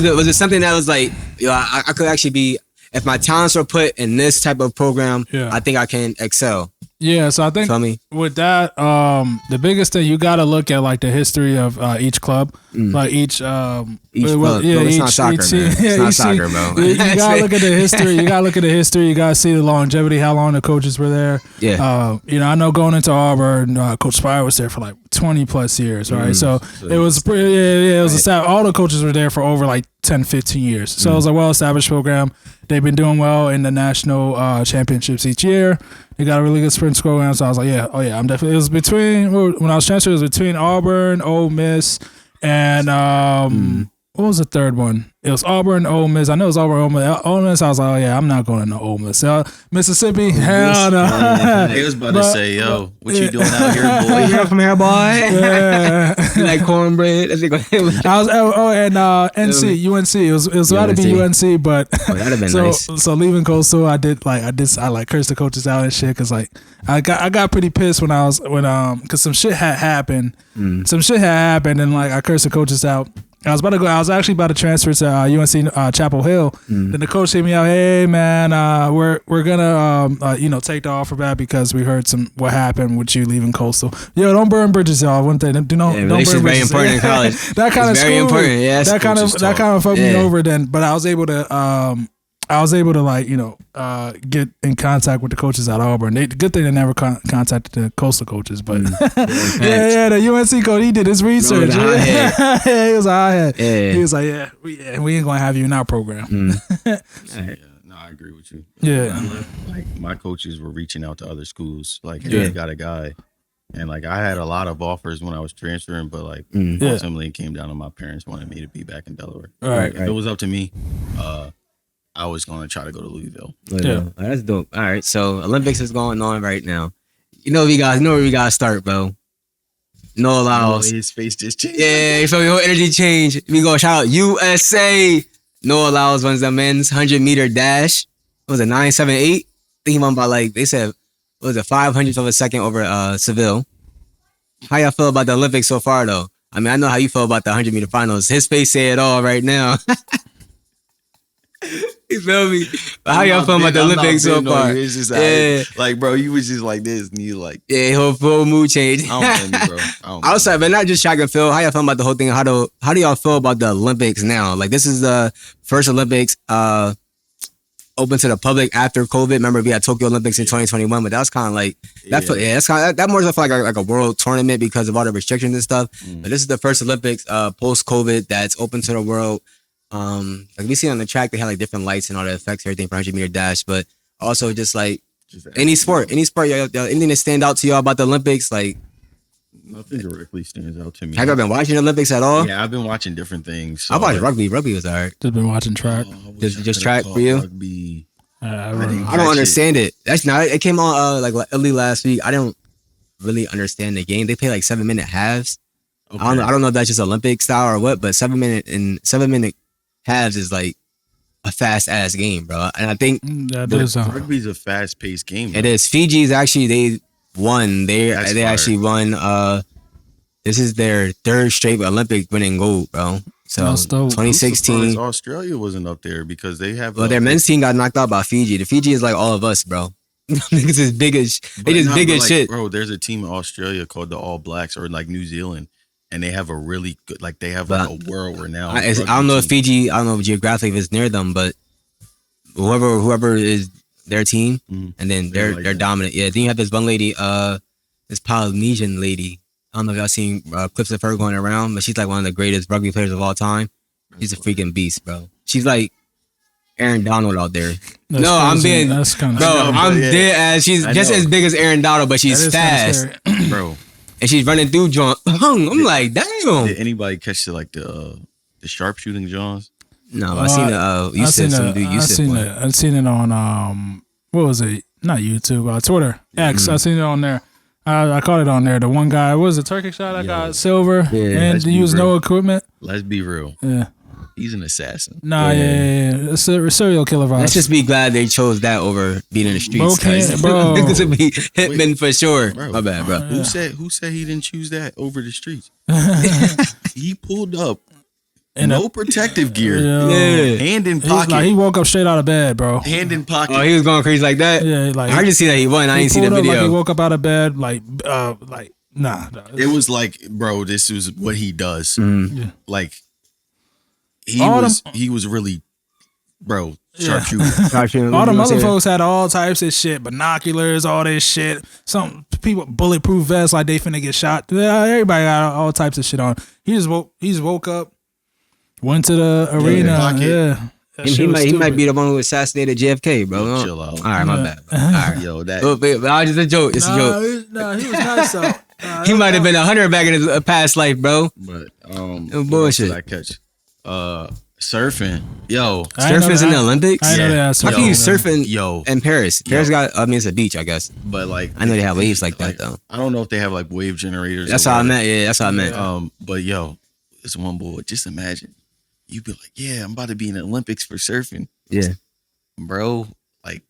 it? Was it something that was like, I could actually be if my talents were put in this type of program? Yeah. I think I can excel. Yeah, so I think Feel me? with that, the biggest thing you got to look at like the history of each club, like each club. Bro, it's not soccer, man. It's not soccer, bro. You gotta look at the history. You gotta look at the history. You gotta see the longevity, how long the coaches were there. Yeah. I know going into Auburn, Coach Spire was there for like 20 plus years, right? So it was pretty. Yeah, it was all the coaches were there for over like 10, 15 years. So it was a well-established program. They've been doing well in the national championships each year. They got a really good sprint program. So I was like, I'm definitely. It was between when I was transferred. It was between Auburn, Ole Miss, and what was the third one? It was Auburn, Ole Miss. I know it was Auburn, Ole Miss. I was like, I'm not going to no Ole Miss. Mississippi, hell no. They was about to say, yo, what you doing out here, boy? You from here, boy? Yeah. You like cornbread? That's it. I was NC, UNC. It was about to be UNC, but that'd have been nice. So leaving Coastal, I cursed the coaches out and shit because like I got pretty pissed because some shit had happened. Some shit had happened and like I cursed the coaches out. I was actually about to transfer to UNC Chapel Hill. Then the coach hit me out. Hey man, we're gonna take the offer back because we heard what happened with you leaving Coastal. Yo, don't burn bridges, y'all. One thing, don't burn bridges. Very important in college. That kind of very important. Yeah, that kind of fucked me over. Then, but I was able to get in contact with the coaches at Auburn. The good thing they never contacted the Coastal coaches, but the UNC coach, he did his research. He was all head. Yeah. He was like, we ain't gonna have you in our program. No, I agree with you. Yeah, like my coaches were reaching out to other schools, like, hey, I got a guy. And like I had a lot of offers when I was transferring, but like ultimately it came down to my parents wanted me to be back in Delaware. Right. If it was up to me, I was going to try to go to Louisville. Yeah, that's dope. All right, so Olympics is going on right now. You know where we gotta start, bro. No Lyles. His face just changed. Yeah, you feel me? Whole energy change. We go shout out USA. Noah Lyles wins the men's 100-meter dash. What was it, 9.78? I think he won by they said, what was it, 500th of a second over Seville. How y'all feel about the Olympics so far, though? I mean, I know how you feel about the 100-meter finals. His face say it all right now. You feel me? But how y'all feel about the Olympics so far? It's just like, bro, you was just like this, and you like, whole mood change. I don't blame you, bro. Outside, but not just track and field. How y'all feel about the whole thing? How do y'all feel about the Olympics now? Like, this is the first Olympics open to the public after COVID. Remember, we had Tokyo Olympics in 2021, but that was kind of like that more so like a world tournament because of all the restrictions and stuff. But this is the first Olympics post COVID that's open to the world. Like we see on the track, they had like different lights and all the effects, everything for 100-meter dash, but also just any sport, y'all, anything that stand out to y'all about the Olympics, like nothing directly stands out to me. Have you been watching the Olympics at all? Yeah, I've been watching different things. So I watched rugby. Rugby was alright. Just been watching track. Just track for you. Rugby. I don't understand it. That's not. It came on like early last week. I don't really understand the game. They play like 7-minute halves. Okay. I don't know if that's just Olympic style or what, but 7-minute halves is like a fast ass game, bro. And I think rugby's a fast paced game. It is. Fiji's actually they won. They actually won. This is their third straight Olympic winning gold, bro. So 2016. Australia wasn't up there because they have. Well, their men's team got knocked out by Fiji. The Fiji is like all of us, bro. Niggas is big as shit, bro. There's a team in Australia called the All Blacks or like New Zealand. And they have a really good, like they have like a world renowned. I don't know if Fiji, I don't know geographically if it's near them, but whoever is their team, and then they're dominant. Yeah, then you have this one lady, this Polynesian lady. I don't know if y'all seen clips of her going around, but she's like one of the greatest rugby players of all time. She's a freaking beast, bro. She's like Aaron Donald out there. I'm dead as she's just as big as Aaron Donald, but she's fast, bro. and she's running through John. I'm like, damn. Did anybody catch the sharpshooting Johns? No, I seen the Yusuf. I seen it on what was it? Not YouTube, Twitter, X. I seen it on there. I caught it on there. The one guy, what was it, Turkish shot? I got silver and used no equipment. Let's be real. Yeah. He's an assassin. Nah, yeah. It's a serial killer vibe. Let's just be glad they chose that over being in the streets. Bro. Niggas would be hitmen for sure. Bro, my bad, bro. Who said he didn't choose that over the streets? He pulled up. No protective gear. Hand in pocket. Like, he woke up straight out of bed, bro. Hand in pocket. Oh, he was going crazy like that? Yeah, like I just see that he won. I didn't see the video. Like he woke up out of bed, like nah. It was like, bro, this was what he does. Yeah. Like he was really, bro, sharpshooter. All them other folks had all types of shit, binoculars, all this shit. Some people bulletproof vests, like they finna get shot. Yeah, everybody got all types of shit on. He just woke up, went to the arena. He might be the one who assassinated JFK, bro. Chill out. All right, my bad. All right, yo, that. But just a joke. It's a joke. He was nice though. He might have been a hunter back in his past life, bro. But bullshit. I catch surfing. Yo, surfing's in the Olympics. I know that. How can you surfing? Yo, in Paris? Paris got. I mean, it's a beach, I guess. But like, I know they have waves like that though. I don't know if they have like wave generators. That's how I meant. Yeah, that's how I meant. But yo, this one boy. Just imagine. You be like, yeah, I'm about to be in the Olympics for surfing. Yeah. Bro, like,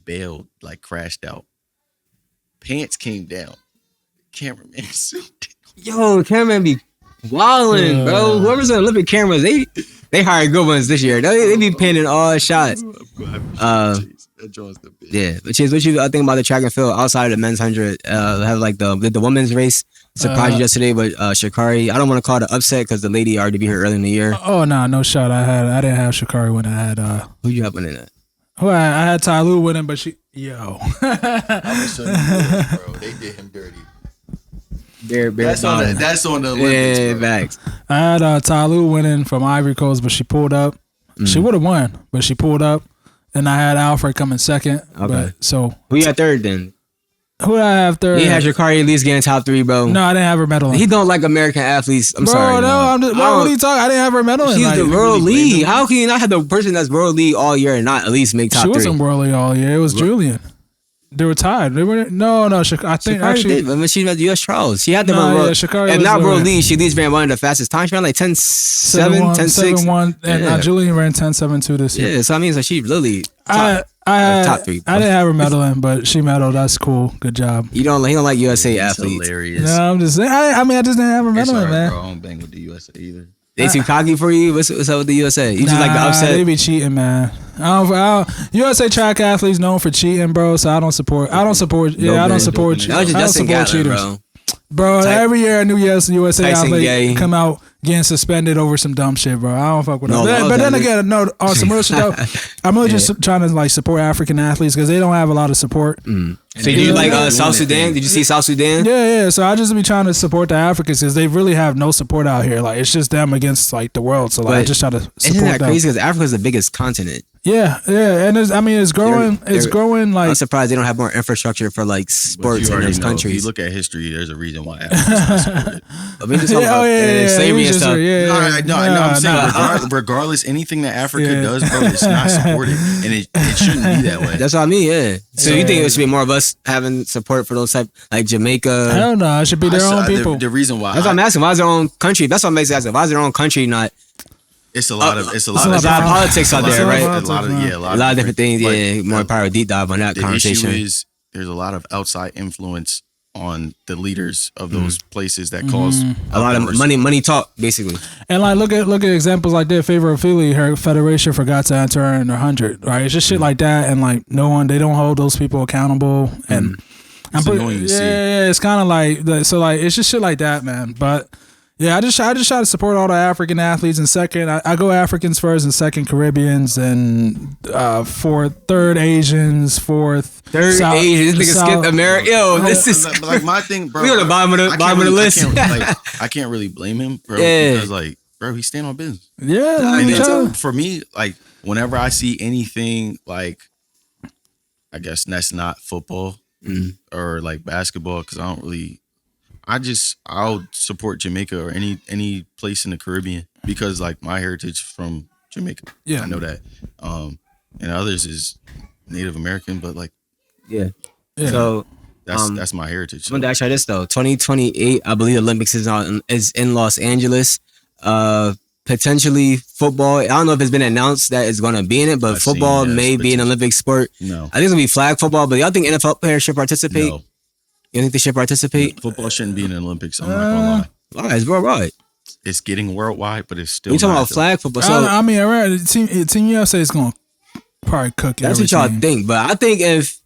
bailed, like, crashed out. Pants came down. Cameraman suit. Yo, cameraman be wildin', bro. Whoever's on Olympic cameras, they hired good ones this year. They be pinning all shots. Yeah. But Chase, what you think about the track and field outside of the men's 100? Have like the women's race surprised you yesterday, but Sha'Carri, I don't want to call it an upset because the lady already beat her early in the year. Oh no shot. I didn't have Sha'Carri when I had who you have winning that? Well, I had Ty Lue winning, but she I'm gonna show you, bro. They did him dirty. That's on the Olympics. Yeah, facts. I had Ty Lue winning from Ivory Coast, but she pulled up. She would have won, but she pulled up. And I had Alfred coming second. Okay. So who you had third then? Who did I have third? He had Sha'Carri at least getting top 3, bro. No, I didn't have her medaling. He don't like American athletes. I'm sorry. No, I'm just, what are you talking? I didn't have her medaling. She's the world lead. How can you not have the person that's world lead all year and not at least make top 3? She wasn't world lead all year. It was Julian. They were tied. They were no. I think Sha'Carri actually. did, but she was the U.S. trials. She had the Sha'Carri and was not world lead. She at least ran one of the fastest times. She ran like 10-7, 10-6. 7-1, and Julian ran 10-7-2 this year. Yeah, so I mean, so she really top 3. I didn't have her medaling, but she medaled. That's cool. Good job. He don't like USA athletes. Hilarious. No, I'm just saying. I just didn't have her medaling, man. Bro, I don't bang with the USA either. They too cocky for you? What's up with the USA? You just like the upset? They be cheating, man. USA track athletes known for cheating, bro. So I don't support. I don't support cheaters, bro. Every year a new USA athlete come out getting suspended over some dumb shit, bro. I don't fuck with them. But then again, no, on some real shit though, I'm really just trying to like support African athletes because they don't have a lot of support. So do you like South Sudan? Did you see South Sudan? Yeah. So I just be trying to support the Africans because they really have no support out here. Like it's just them against like the world. So like I just try to support them. Isn't that crazy? Because Africa is the biggest continent. Yeah, and it's growing. It's growing. Like I'm surprised they don't have more infrastructure for like sports in those countries. If you look at history, there's a reason why Africa's not supported. I mean, just slavery and stuff. No, I'm saying regardless, anything that Africa does, bro, it's not supported, and it shouldn't be that way. That's what I mean. Yeah. So you think it should be more of us having support for those type like Jamaica? Hell no, it should be their own people. The reason why that's what I'm asking. Why is their own country? That's what I'm asking. Why is their own country not? It's a lot of politics out there, right? A lot of different things. Yeah, more power deep dive on that conversation. The issue is there's a lot of outside influence on the leaders of those places that cause a lot of money talk, basically. And like look at examples like that. Favor of Philly, her federation forgot to enter in her 100. Right, it's just shit like that, and like they don't hold those people accountable, and it's annoying to see. Yeah, it's kind of like so like it's just shit like that, man. But yeah, I just try to support all the African athletes. And second, I go Africans first, and second Caribbeans, and third Asians, fourth Asians. This nigga skipped America. Yo, this is like my thing, bro. We on the bottom of the list. I can't really blame him, bro. Because like, bro, he's staying on business. Yeah, and for me, like, whenever I see anything like, I guess that's not football or like basketball, because I don't really I'll support Jamaica or any place in the Caribbean because like my heritage is from Jamaica. Yeah. I know that. And others is Native American, but like Yeah. Yeah. So that's my heritage. I'm gonna ask you this though. 2028, I believe the Olympics is in Los Angeles. Potentially football. I don't know if it's been announced that it's gonna be in it, but football may be an Olympic sport. No. I think it's gonna be flag football, but y'all think NFL players should participate? No. You think they should participate? Football shouldn't be in the Olympics. I'm not gonna lie. All right, it's worldwide. It's getting worldwide, but it's still. We talking not about flag football. So I mean, Team USA is going to probably cook that's everything. what y'all think, but I think if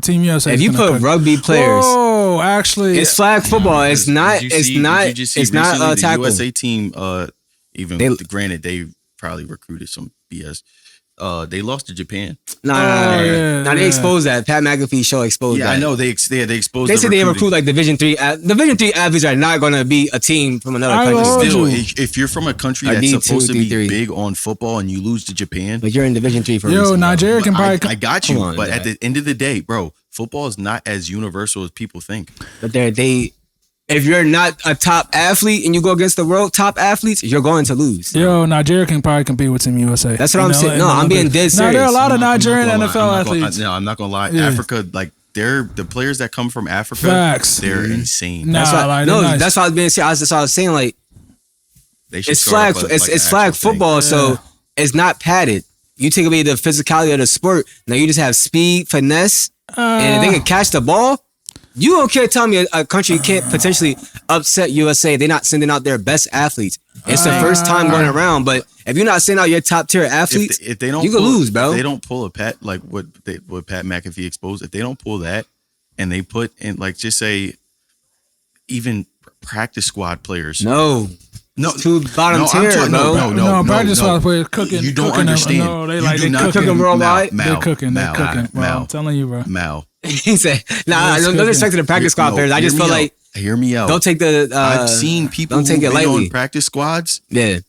Team USA. you put cook. rugby players, oh, actually, it's flag football. It's not. Did It's you not. see It's not recently the tackle. USA team. Granted, they probably recruited some BS. They lost to Japan. Nah, yeah. they exposed that. Pat McAfee show exposed Yeah, that. I know they exposed. They said they recruiting. recruit like Division III. Division III athletes are not going to be a team from another I country. know. Still, you. if you're from a country Or that's D2, supposed to be D3. big on football and you lose to Japan, But you're in Division III for a Yo, reason. Nigeria can probably. I got you. Come on, but Dad. at the end of the day, bro, football is not as universal as people think. But if you're not a top athlete and you go against the world top athletes, you're going to lose. Yo, Nigeria can probably compete with Team USA. That's what I'm saying. No, I'm being dead No, serious. there are a lot of I'm not Nigerian gonna lie. NFL athletes. No, I'm not gonna lie. Yeah. Africa, like the players that come from Africa, Facts. they're insane. Nah, That's what, like, no, they're nice. that's what I was being serious. That's what I was saying. Like They should it's start flag. up It's like an flag actual thing. football, so it's not padded. You take away the physicality of the sport. Now you just have speed, finesse, and if they can catch the ball. You don't care. Tell me a country can't potentially upset USA. They're not sending out their best athletes. It's the first time going around. But if you're not sending out your top tier athletes, If they don't, you can lose, bro. If they don't pull a Pat like what Pat McAfee exposed. If they don't pull that, and they put in like just say, even practice squad players. No, to bottom tier, bro. No, practice squad players cooking. You don't cooking understand. No, they You like do they not cooking. Cooking worldwide. They're cooking. They're cooking. Bro, I'm Mal. telling you, bro. Mal. He said, "Nah, It's no cooking. disrespect to the practice squad players. I just feel like hear me out. don't take the. I've seen people don't take who've it been lightly. on practice squads. Yeah,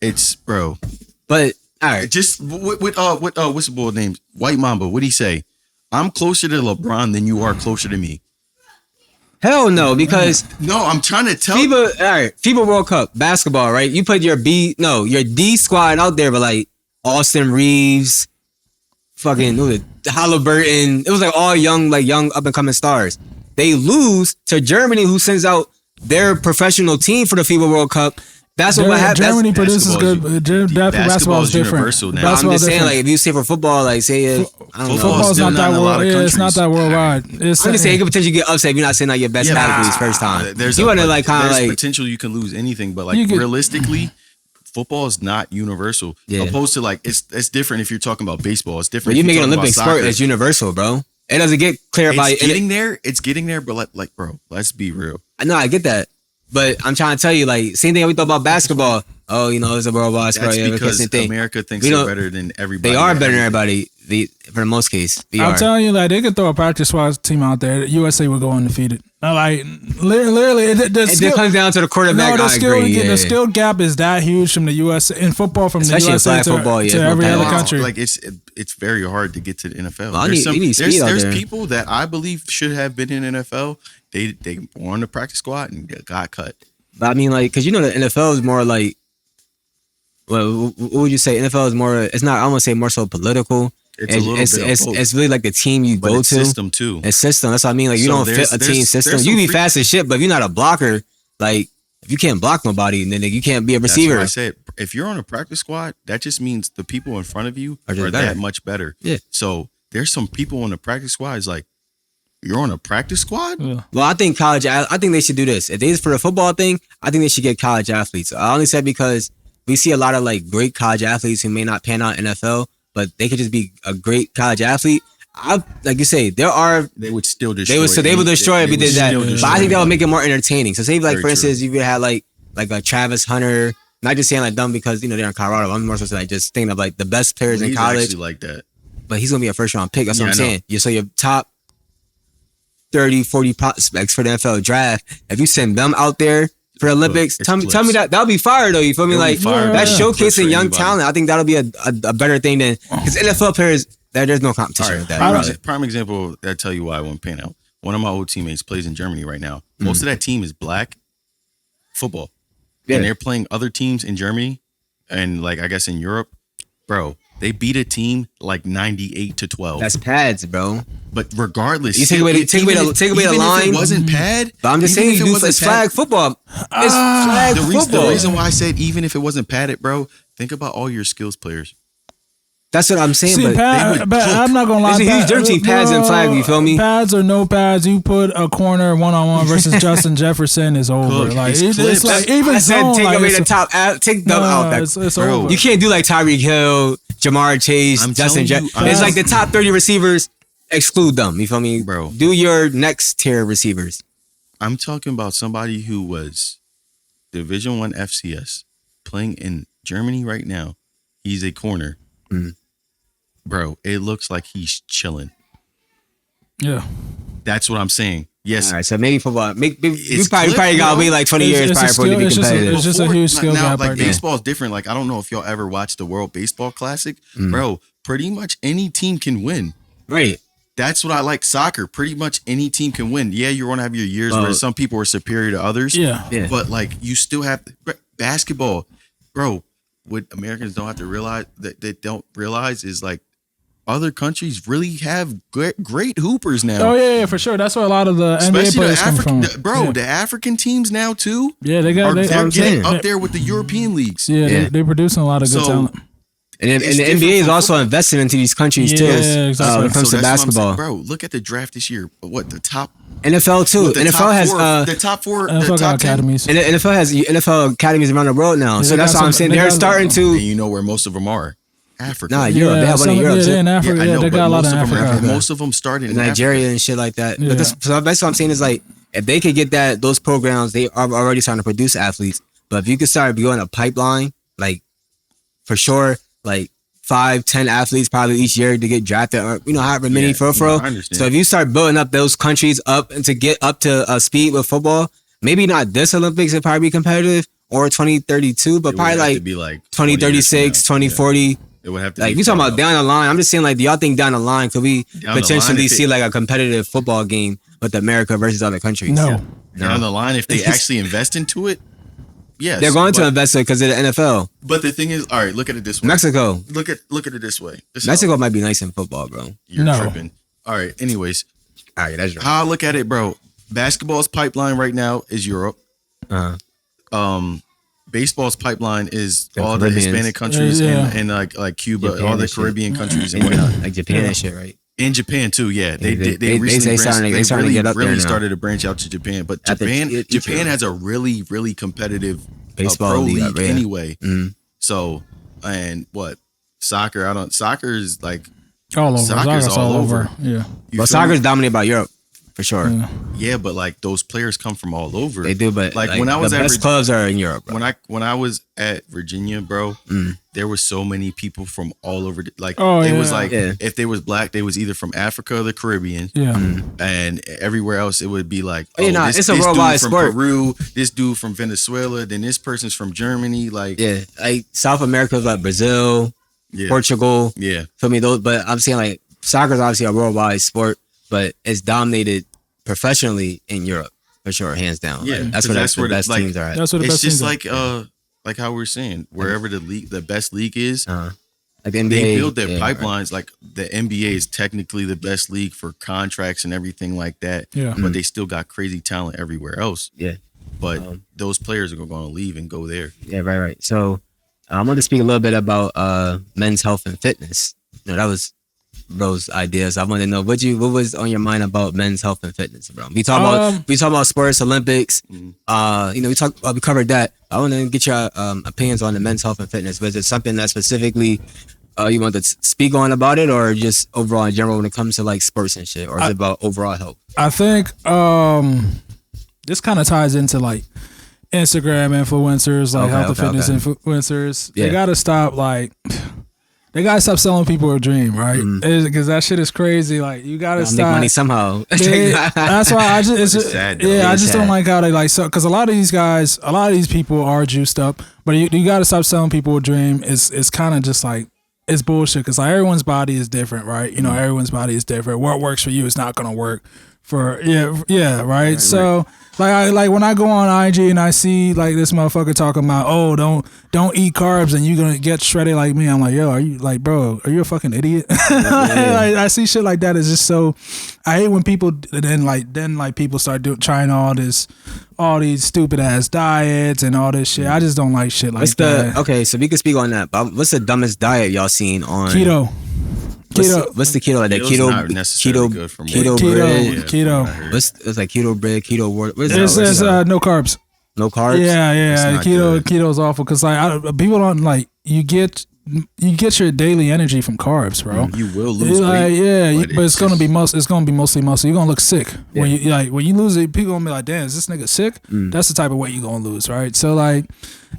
It's bro. but all right. Just what's the boy name? White Mamba. What'd he say? I'm closer to LeBron than you are closer to me. Hell no, because No, I'm trying to tell FIBA, all right, FIBA World Cup basketball, right? You put your D squad out there, but like Austin Reeves, fucking who was it? Halliburton. It was like all young up and coming stars. They lose to Germany, who sends out their professional team for the FIBA World Cup. That's what happened. Germany produces good. Basketball is different. universal now. I'm just saying, different. like, if you say for football, like, say, I don't know. Football's still not not in that a lot world. of Yeah, it's not countries. that worldwide. It's I'm just saying, you could potentially get upset if you're not sending out your best athletes first time. You want to, like, kind of there's like, potential you can lose anything, but like You could- realistically, football is not universal. Yeah. Opposed to like it's different if you're talking about baseball. It's different. but you if make an you're talking Olympic about sport soccer. that's universal, bro. It doesn't get clarified. It's getting there. It's getting there, but like, bro, let's be real. I know, I get that. But I'm trying to tell you, like, same thing we thought about basketball. Oh, you know, it's a worldwide sport. That's Yeah, because same thing. America thinks We they're don't- better than everybody. They are better than Everything. everybody. For the most case, they I'm are. telling you, like they could throw a practice squad team out there. USA would go undefeated. Like literally, the It skill, comes down to the quarterback. no, I agree. the skill gap is that huge from the USA in football from Especially in the USA flag to, football, yeah, to it's every no other pass. country. Like it's very hard to get to the NFL. Well, There's you need speed out there's there. people that I believe should have been in NFL. They were on the practice squad and they got cut. But I mean, like, because you know the NFL is more like, well, what would you say? NFL is more. It's not. I want to say more so political. It's a little bit of both. It's really like the team you But go it's to. system too. It's system. That's what I mean. Like you So don't fit there's- a team there's- system. there's You some be free- fast as shit, but if you're not a blocker, like if you can't block nobody, then you can't be a That's receiver. what I said. If you're on a practice squad, that just means the people in front of you Are are, just better. that much better. Yeah. So there's some people on the practice squad. It's like you're on a practice squad. Yeah. Well, I think I think they should do this. If they for the football thing, I think they should get college athletes. I only said because we see a lot of like great college athletes who may not pan out in NFL, but they could just be a great college athlete. Like you say, there are They would still destroy. they would destroy if we did that. But I think that would make it more entertaining. So say like Very for instance, true. you had like a Travis Hunter. Not just saying like dumb because they're in Colorado. I'm more so like just thinking of like the best players in He's college. actually like that. But he's gonna be a first round pick. That's what Yeah, I'm I know. saying. So your top 30, 40 prospects for the NFL draft. If you send them out there for Olympics, It's tell me bliss. that'll be fire though. You feel me? It'll be Like fire. that's Yeah. showcasing For young anybody. talent. I think that'll be a better thing than because NFL players. There's no competition All with right. that. Prime example that tell you why I won't pan out. one of my old teammates plays in Germany right now. Most of that team is black football. Yeah. And they're playing other teams in Germany and like I guess in Europe. Bro, they beat a team like 98-12. That's pads, bro. But regardless, You take away the line. If it wasn't pad. But I'm just saying, it's flag football. It's flag football. The reason why I said even if it wasn't padded, bro, think about all your skills players. That's what I'm saying. See, but I'm not gonna lie. It's a huge difference between pads and flag. You feel me? Pads or no pads, you put a corner 1-on-1 versus Justin Jefferson is over. Look, like it's like even I said zone, take like, away the top. Take them out. It's Bro. over. You can't do like Tyreek Hill, Jamar Chase, I'm Justin telling you, Jefferson. It's like the top 30 receivers. Exclude them. You feel me, Bro. Do your next tier receivers. I'm talking about somebody who was Division 1 FCS playing in Germany right now. He's a corner. Bro, it looks like he's chilling. Yeah. That's what I'm saying. Yes. All right, so maybe football. You It's probably clipped, got to bro. wait like 20 years It's a probably for it to be skill- it's just a- competitive. it's just a huge skill now, gap like right there. baseball's different. Like I don't know if y'all ever watched the World Baseball Classic, bro. Pretty much any team can win. Right. That's what I like. Soccer, pretty much any team can win. Yeah, you're gonna have your years where some people are superior to others. Yeah. But like you still have basketball, bro. What Americans don't have to realize that they don't realize is like other countries really have great hoopers now. Oh yeah, for sure. That's where a lot of the NBA Especially players come from. bro. The African teams now too. Yeah, they got. They're getting they- up there with the European leagues. Yeah, they're producing a lot of good So, talent. And It's the different NBA is from also investing into these countries too. Yeah, exactly. When it comes to that's what I'm saying. basketball, Bro, look at the draft this year. What the top? NFL too. what, the NFL top has four, the top four, NFL the got top 10. academies. and the NFL has NFL academies around the world now. So they that's got what I'm some- saying. they They're got- starting And to. you know where most of them are? Africa. Nah, Europe. They have one in Europe. Yeah, too. in Africa. I Yeah, know, they but got a lot most in of them are Africa. Most of them started in Nigeria and shit like that. Yeah. But that's what I'm saying is like if they could get those programs, they are already starting to produce athletes. But if you could start building a pipeline, like for sure, like 5-10 athletes probably each year to get drafted, or however many Yeah, for. I understand. So if you start building up those countries up and to get up to speed with football, maybe not this Olympics will probably be competitive or 2032, but It would probably have like to be like 2036, 2040. It would have to. Like be you talking far about up. down the line, I'm just saying like, do y'all think down the line could we Down the potentially line, if see like a competitive football game with America versus other countries? No. down the line if they actually invest into it. Yes, They're going to but- invest it because of the NFL. But the thing is, all right, look at it this way. Mexico. Look at it this way. This is Mexico how might be nice in football, bro. you're No. tripping. All right. Anyways, All right, that's right. how I look at it, bro. Basketball's pipeline right now is Europe. Uh-huh. Baseball's pipeline is The all Caribbeans. the Hispanic countries Yeah. and like Cuba, Japan all the and shit. Caribbean countries and whatnot. Like Japan and shit, right? In Japan too, yeah. They They recently starting to really, get up there really now. started to branch out to Japan. But At the- Japan each year. has a really, really competitive Baseball pro league, league yeah. anyway. Mhm. So and what? Soccer is like All over. Soccer's all over. Yeah. you But feel soccer's me? dominated by Europe, for sure. Yeah, but like those players come from all over. They do, but like when I was the at best clubs are in Europe, bro. when I was at Virginia, bro, there were so many people from all over. Like Oh, it was yeah. like Yeah. if they was black, they was either from Africa or the Caribbean. Yeah. And everywhere else, it would be like, Oh, yeah, nah, this, it's a this worldwide dude from sport. Peru, this dude from Venezuela, then this person's from Germany. Like, Yeah, like South America is like Brazil, yeah, Portugal. yeah, Feel me? Those, but I'm saying like soccer is obviously a worldwide sport, but it's dominated professionally in Europe for sure, hands down. Yeah, Like, that's 'cause where that's the where the- best like, teams are at. That's what the it's best just teams are. like how we're saying, wherever the best league is, Like the NBA, they build their yeah, pipelines. Like the NBA is technically the best league for contracts and everything like that. Yeah. But they still got crazy talent everywhere else. Yeah, But those players are going to leave and go there. yeah, right. So I'm going to speak a little bit about men's health and fitness. That was bro's ideas. I want to know what was on your mind about men's health and fitness, bro. We talk about sports, Olympics. We covered that. I want to get your opinions on the men's health and fitness. Was it something that specifically you want to speak on about it, or just overall in general when it comes to like sports and shit, or is it about overall health? I think this kind of ties into like Instagram influencers, like health and fitness influencers. Yeah. They gotta stop selling people a dream, right? Because that shit is crazy. Like you gotta I'll stop. make money somehow. That's why I just It's sad, though. I It's just sad. don't like how they like so because a lot of these people are juiced up, but you got to stop selling people a dream. It's kind of just like it's bullshit because like everyone's body is different, right? Everyone's body is different. What works for you is not gonna work right. So like when I go on IG and I see like this motherfucker talking about, oh, don't eat carbs and you're gonna get shredded like me. I'm like, yo, are you like, bro, are you a fucking idiot? Like, I see shit like that. It's just so, I hate when people then people start trying all these stupid ass diets and all this shit. I just don't like shit like that. Okay, so we can speak on that. But what's the dumbest diet y'all seen on keto? What's the keto like? That keto good for me. keto. It's like keto bread, keto water. It says no carbs. No carbs. Yeah. Keto's awful because like people don't like you get your daily energy from carbs, bro. You will lose weight. But it's gonna be mostly muscle. You're gonna look sick when you lose it. People gonna be like, damn, is this nigga sick? That's the type of weight you're gonna lose, right? So like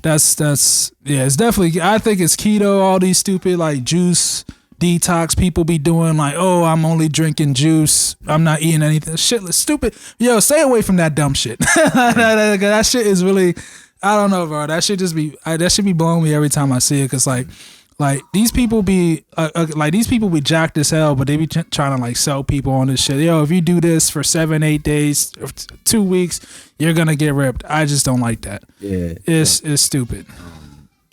that's it's definitely. I think it's keto. All these stupid like juice detox people be doing like, oh, I'm only drinking juice, I'm not eating anything. Shit, stupid. Yo, stay away from that dumb shit. That shit is really, I don't know, bro. That shit that should be blowing me every time I see it. Cause like these people be jacked as hell, but they be trying to like sell people on this shit. Yo, if you do this for 7-8 days, 2 weeks, you're gonna get ripped. I just don't like that. Yeah, it's stupid.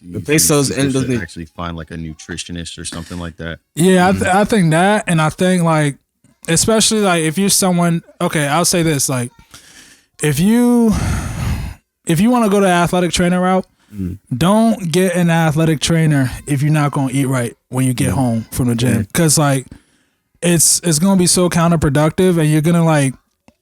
The pesos and doesn't actually find like a nutritionist or something like that. Yeah, I think that, and I think like, especially like if you're someone. Okay, I'll say this: like, if you want to go the athletic trainer route, don't get an athletic trainer if you're not gonna eat right when you get home from the gym, because like it's gonna be so counterproductive, and you're gonna like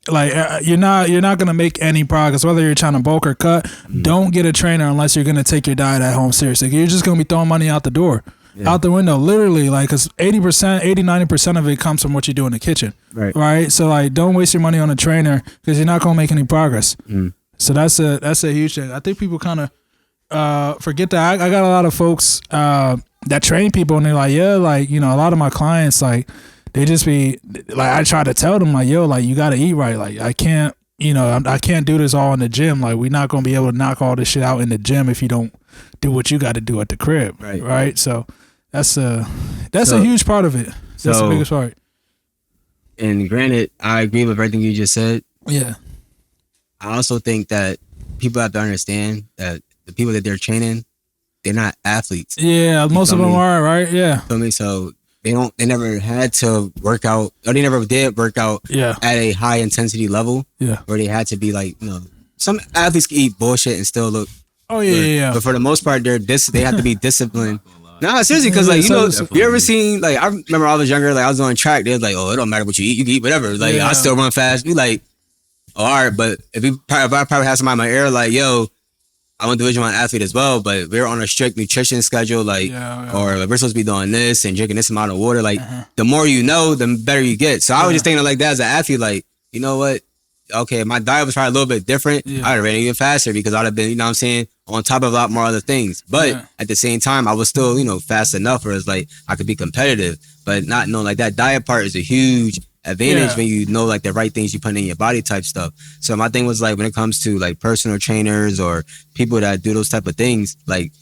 you're not gonna make any progress whether you're trying to bulk or cut. Don't get a trainer unless you're gonna take your diet at home seriously. You're just gonna be throwing money out the door, out the window, literally. Like, because 90% of it comes from what you do in the kitchen, right? So like, don't waste your money on a trainer because you're not gonna make any progress. So that's a huge thing. I think people kind of forget that. I got a lot of folks that train people, and they're like, yeah, like, you know, a lot of my clients, like, they just be like, I try to tell them like, yo, like, you got to eat right. Like, I can't do this all in the gym. Like, we're not going to be able to knock all this shit out in the gym if you don't do what you got to do at the crib. Right. So that's a huge part of it. That's the biggest part. And granted, I agree with everything you just said. Yeah. I also think that people have to understand that the people that they're training, they're not athletes. Yeah. Most of them are, right? Yeah. Feel me? So they never had to work out, or they never did work out at a high intensity level. Yeah. Where they had to be like, you know, some athletes can eat bullshit and still look. Oh yeah, yeah. But for the most part, they have to be disciplined. Nah, seriously, because like, you know, you ever seen, like, I remember I was younger, like I was on track, they was like, oh, it don't matter what you eat can eat whatever. Like, I still run fast. We like, oh, all right, but if I probably had somebody in my ear like, yo, I'm a Division I athlete as well, but we're on a strict nutrition schedule, like, or like, we're supposed to be doing this and drinking this amount of water. Like, the more you know, the better you get. So I was just thinking like that as an athlete, like, you know what? Okay, my diet was probably a little bit different. I'd have ran even faster because I'd have been, you know what I'm saying, on top of a lot more other things. But at the same time, I was still, you know, fast enough where it's like I could be competitive. But not knowing like that diet part is a huge advantage when you know like the right things you put in your body type stuff. So my thing was like, when it comes to like personal trainers or people that do those type of things, like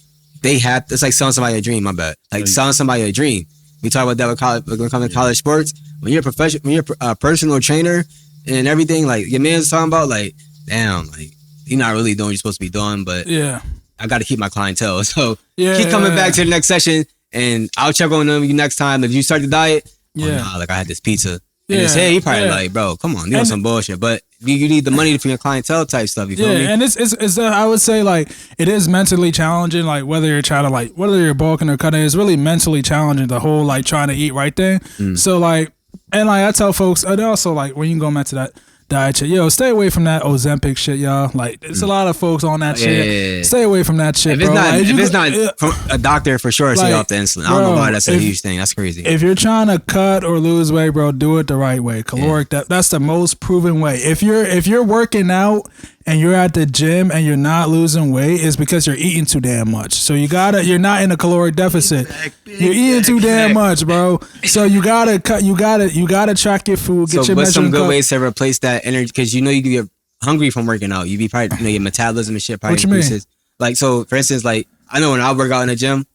they have, it's like selling somebody a dream. My bad, like selling somebody a dream. We talk about that with college, when it comes to college sports. When you're a professional, when you're a personal trainer and everything, like your man's talking about, like, damn, like you're not really doing what you're supposed to be doing, but I got to keep my clientele. So keep coming back to the next session, and I'll check on them next time. If you start the diet, like I had this pizza. And he probably like, bro, come on, you know some bullshit. But you need the money for your clientele type stuff. You feel me? And it's I would say like it is mentally challenging. Like whether you're trying to like whether you're bulking or cutting, it's really mentally challenging. The whole like trying to eat right thing. So like, and like I tell folks, and also like when you go back to that diet shit, yo, stay away from that Ozempic shit, y'all. Like, there's a lot of folks on that shit. Stay away from that shit, if bro. It's not from a doctor, for sure, stay off the insulin. I don't know why that's a huge thing. That's crazy. If you're trying to cut or lose weight, bro, do it the right way. Caloric, that's the most proven way. If you're working out and you're at the gym and you're not losing weight, it's because you're eating too damn much. So you're not in a caloric deficit. You're eating too damn much, bro. So you gotta cut. You gotta track your food. Get your what's some good ways to replace that energy? Because you know you get hungry from working out. You be probably, you know, your metabolism and shit probably increases. Like, so for instance, like I know when I work out in the gym,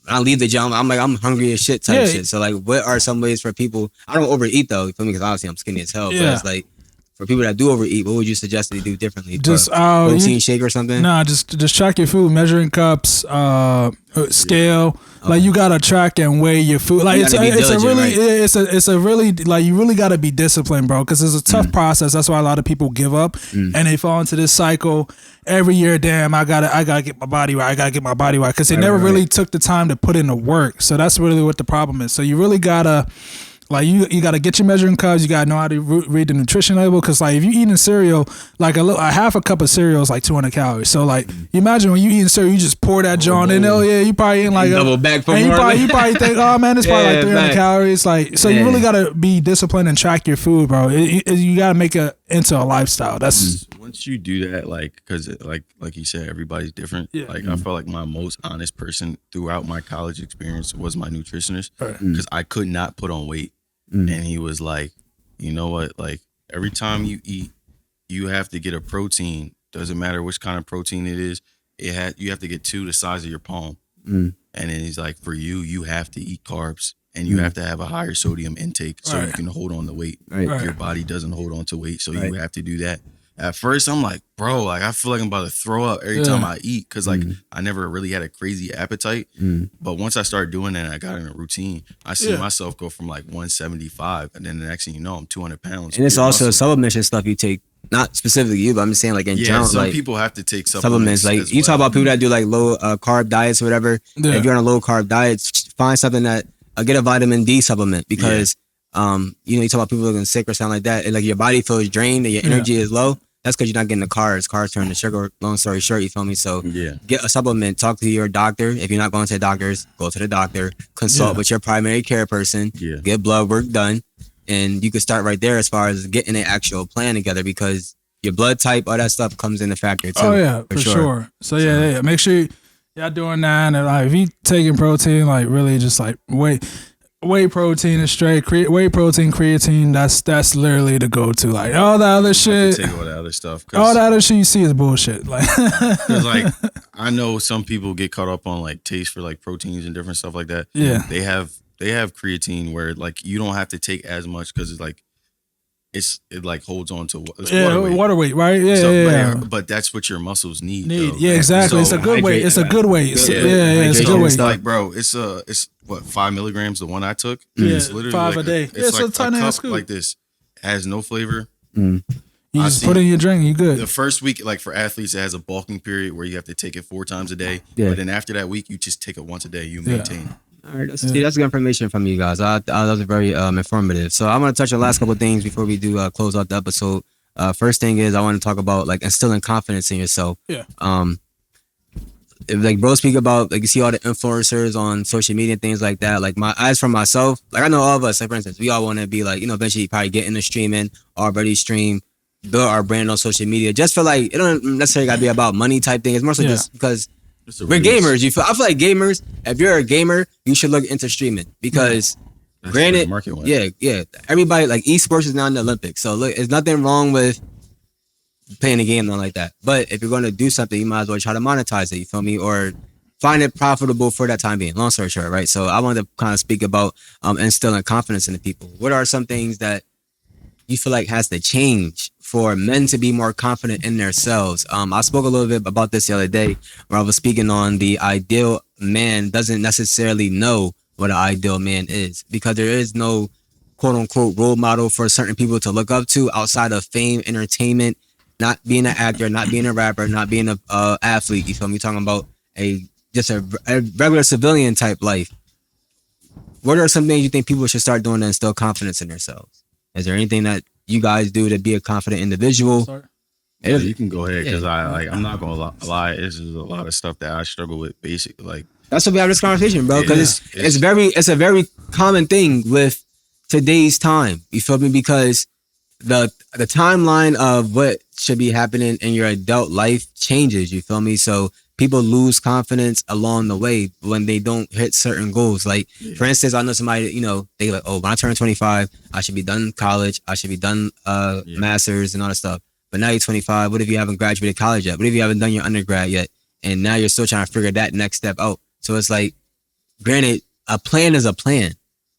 when I leave the gym, I'm like, I'm hungry as shit type shit. So like, what are some ways for people? I don't overeat though, you feel me? Because obviously I'm skinny as hell. But it's like, for people that do overeat, what would you suggest they do differently? Just protein shake or something? Nah, just track your food, measuring cups, scale. Like you gotta track and weigh your food. Like it's a really like you really gotta be disciplined, bro. Because it's a tough process. That's why a lot of people give up and they fall into this cycle every year. Damn, I gotta get my body right. I gotta get my body right because they never really took the time to put in the work. So that's really what the problem is. So you really gotta. Like you got to get your measuring cups. You got to know how to read the nutrition label. Cause like if you eating cereal, like a half a cup of cereal is like 200 calories. So like you imagine when you eating cereal, you just pour that joint in. Oh yeah, you probably eating like double back for you probably think, oh man, it's probably like 300 calories. Like so, you really got to be disciplined and track your food, bro. You got to make it into a lifestyle. That's once you do that, like because like you said, everybody's different. Yeah. Like I felt like my most honest person throughout my college experience was my nutritionist because I could not put on weight. And he was like, you know what? Like every time you eat, you have to get a protein. Doesn't matter which kind of protein it is. You have to get 2 the size of your palm. And then he's like, for you have to eat carbs and you have to have a higher sodium intake so you can hold on to weight. Your body doesn't hold on to weight, so you have to do that. At first, I'm like, bro, like I feel like I'm about to throw up every time I eat because like I never really had a crazy appetite. But once I started doing that, and I got in a routine. I see myself go from like 175, and then the next thing you know, I'm 200 pounds. And it's also supplements and stuff you take. Not specifically you, but I'm just saying like in general. Some like, people have to take supplements. Like you talk about people that do like low carb diets or whatever. If you're on a low carb diet, find something that get a vitamin D supplement because you talk about people looking sick or something like that. And like your body feels drained and your energy is low. That's because you're not getting the carbs. Carbs turn to sugar. Long story short, you feel me? So get a supplement. Talk to your doctor. If you're not going to the doctors, go to the doctor. Consult with your primary care person. Get blood work done. And you can start right there as far as getting an actual plan together because your blood type, all that stuff comes into factor too. Oh yeah, for sure. So yeah, make sure y'all doing that. And like if you taking protein, like really just like whey protein is straight. Whey protein, creatine. That's literally the go-to. Like all the other shit. Take all the other stuff. All the other shit you see is bullshit. Like, cause like I know some people get caught up on like taste for like proteins and different stuff like that. Yeah, they have creatine where like you don't have to take as much because it's like it like holds on to water weight, right? Yeah. But that's what your muscles need. Yeah, exactly. So, it's a good weight. It's a good weight. It's a good weight. Like, bro, it's what 5 milligrams. The one I took. It's literally 5 like a day. It's like a ton a of cup scoop. like this. It has no flavor. You just put in your drink. You good. The first week, like for athletes, it has a bulking period where you have to take it 4 times a day. But then after that week, you just take it once a day. You maintain. All right, that's good information from you guys. That was very informative. So I'm going to touch on the last couple of things before we do close out the episode. First thing is I want to talk about like instilling confidence in yourself. Yeah. If, like bro speak about like you see all the influencers on social media and things like that. Like for myself, like I know all of us. Like for instance, we all want to be like eventually probably get into streaming, already stream, build our brand on social media. Just for like it don't necessarily got to be about money type thing. It's more so just because. We're gamers. I feel like gamers. If you're a gamer, you should look into streaming because, granted, everybody like esports is now in the Olympics. So look, there's nothing wrong with playing a game not like that. But if you're going to do something, you might as well try to monetize it. You feel me? Or find it profitable for that time being. Long story short, right? So I wanted to kind of speak about instilling confidence in the people. What are some things that you feel like has to change for men to be more confident in themselves? I spoke a little bit about this the other day where I was speaking on the ideal man doesn't necessarily know what an ideal man is because there is no quote unquote role model for certain people to look up to outside of fame, entertainment, not being an actor, not being a rapper, not being a athlete. You feel me? Talking about a regular civilian type life. What are some things you think people should start doing to instill confidence in themselves? Is there anything that you guys do to be a confident individual? Yeah, you can go ahead because I'm not gonna lie. This is a lot of stuff that I struggle with. Basically, like that's what we have this conversation, bro. Because it's a very common thing with today's time. You feel me? Because the timeline of what should be happening in your adult life changes. You feel me? So people lose confidence along the way when they don't hit certain goals. Like, for instance, I know somebody, they like, oh, when I turn 25, I should be done college. I should be done masters and all that stuff. But now you're 25. What if you haven't graduated college yet? What if you haven't done your undergrad yet? And now you're still trying to figure that next step out. So it's like, granted, a plan is a plan,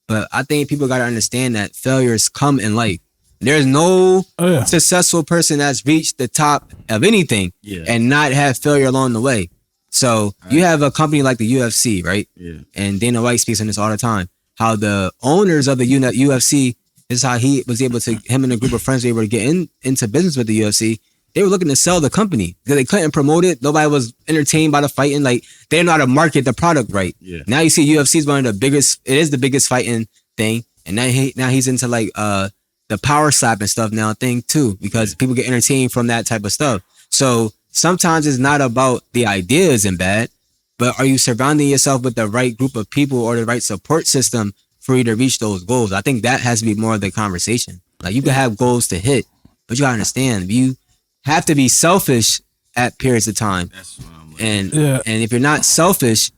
but I think people got to understand that failures come in life. There's no successful person that's reached the top of anything and not have failure along the way. So you have a company like the UFC, right? Yeah. And Dana White speaks on this all the time. How the owners of the UFC, this is how he was able to, him and a group of friends were able to get into business with the UFC. They were looking to sell the company because they couldn't promote it. Nobody was entertained by the fighting. Like, they didn't know how to market the product right. Yeah. Now you see UFC is one of the biggest, it is the biggest fighting thing. And now he's into like the power slap and stuff now thing too, because people get entertained from that type of stuff. So sometimes it's not about the idea isn't bad, but are you surrounding yourself with the right group of people or the right support system for you to reach those goals? I think that has to be more of the conversation. Like, you can have goals to hit, but you gotta understand, you have to be selfish at periods of time. That's what I'm like. And if you're not selfish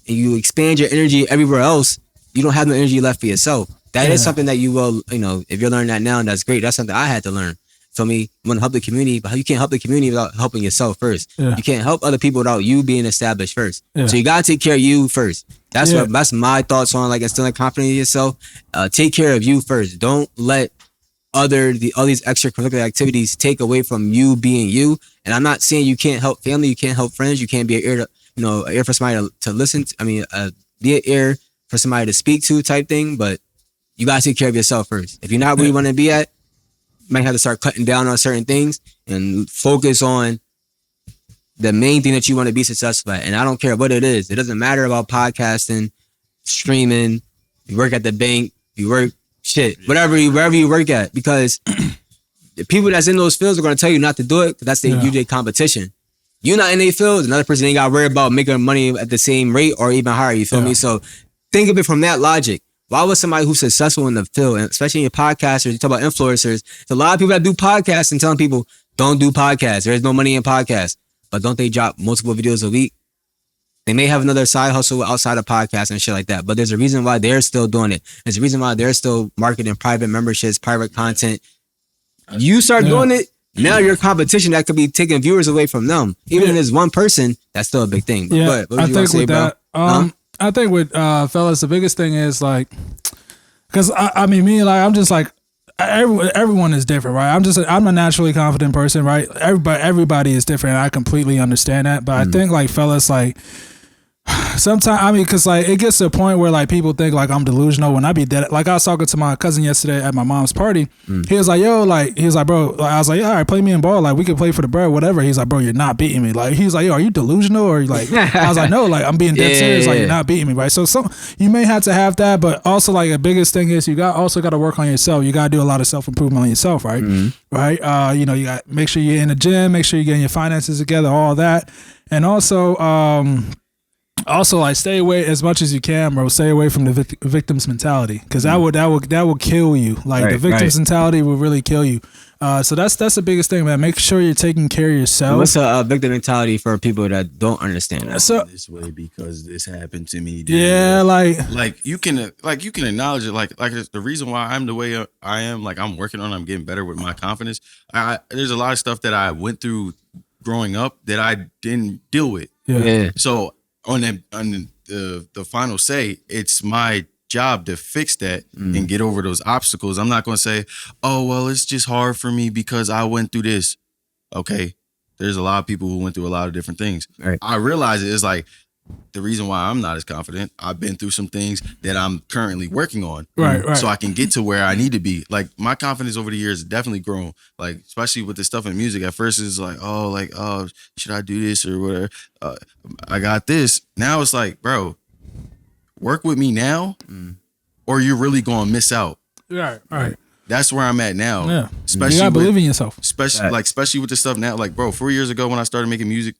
and you expand your energy everywhere else, you don't have no energy left for yourself. That is something that you will, if you're learning that now, that's great. That's something I had to learn. So you want to help the community, but you can't help the community without helping yourself first. Yeah. You can't help other people without you being established first. Yeah. So you gotta take care of you first. That's my thoughts on like instilling confidence in yourself. Take care of you first. Don't let all these extracurricular activities take away from you being you. And I'm not saying you can't help family, you can't help friends, you can't be an ear for somebody to listen to. Be an ear for somebody to speak to type thing, but you gotta take care of yourself first. If you're not where you want to be at, you might have to start cutting down on certain things and focus on the main thing that you want to be successful at. And I don't care what it is. It doesn't matter about podcasting, streaming, you work at the bank, you work wherever you work at, because the people that's in those fields are going to tell you not to do it because that's their usual competition. You're not in their fields, another person ain't got to worry about making money at the same rate or even higher, you feel me? So think of it from that logic. Why would somebody who's successful in the field, and especially in your podcasters, you talk about influencers, there's a lot of people that do podcasts and telling people, don't do podcasts. There's no money in podcasts. But don't they drop multiple videos a week? They may have another side hustle outside of podcasts and shit like that. But there's a reason why they're still doing it. There's a reason why they're still marketing private memberships, private content. You start doing it, now your competition that could be taking viewers away from them. Even if there's one person, that's still a big thing. But Yeah, what I you want think to say, with that, I think with fellas, the biggest thing is like, because I'm just like, everyone is different, right? I'm a naturally confident person, right? Everybody is different. I completely understand that, but I think like fellas, like sometimes, because like it gets to a point where like people think like I'm delusional when I be dead. Like I was talking to my cousin yesterday at my mom's party. He was like, yo, like, he was like, bro, like, I was like, yeah, all right, play me in ball. Like we can play for the bread, whatever. He's like, bro, you're not beating me. Like, he's like, yo, are you delusional? Or like, I was like, no, like I'm being dead serious. Like you're not beating me, right? So you may have to have that, but also like the biggest thing is you got to work on yourself. You got to do a lot of self-improvement on yourself, right? Right. You got make sure you're in the gym, make sure you're getting your finances together, all that. And also, like, stay away as much as you can, bro. Stay away from the victim's mentality, because that will kill you. Like the victim's mentality will really kill you. So that's the biggest thing, man. Make sure you're taking care of yourself. What's a victim mentality for people that don't understand that? So this way because this happened to me. Yeah, like you can acknowledge it. Like the reason why I'm the way I am. Like I'm working on. I'm getting better with my confidence. There's a lot of stuff that I went through growing up that I didn't deal with. Yeah. So on the final say, it's my job to fix that and get over those obstacles. I'm not going to say, oh, well, it's just hard for me because I went through this. Okay. There's a lot of people who went through a lot of different things. Right. I realize it's like the reason why I'm not as confident. I've been through some things that I'm currently working on. Right. So I can get to where I need to be. Like my confidence over the years has definitely grown. Like, especially with the stuff in music. At first it's like, oh, should I do this or whatever? I got this. Now it's like, bro, work with me now or you're really going to miss out. Right. That's where I'm at now. Yeah. Especially you gotta believe in yourself. Especially with the stuff now. Like, bro, 4 years ago when I started making music,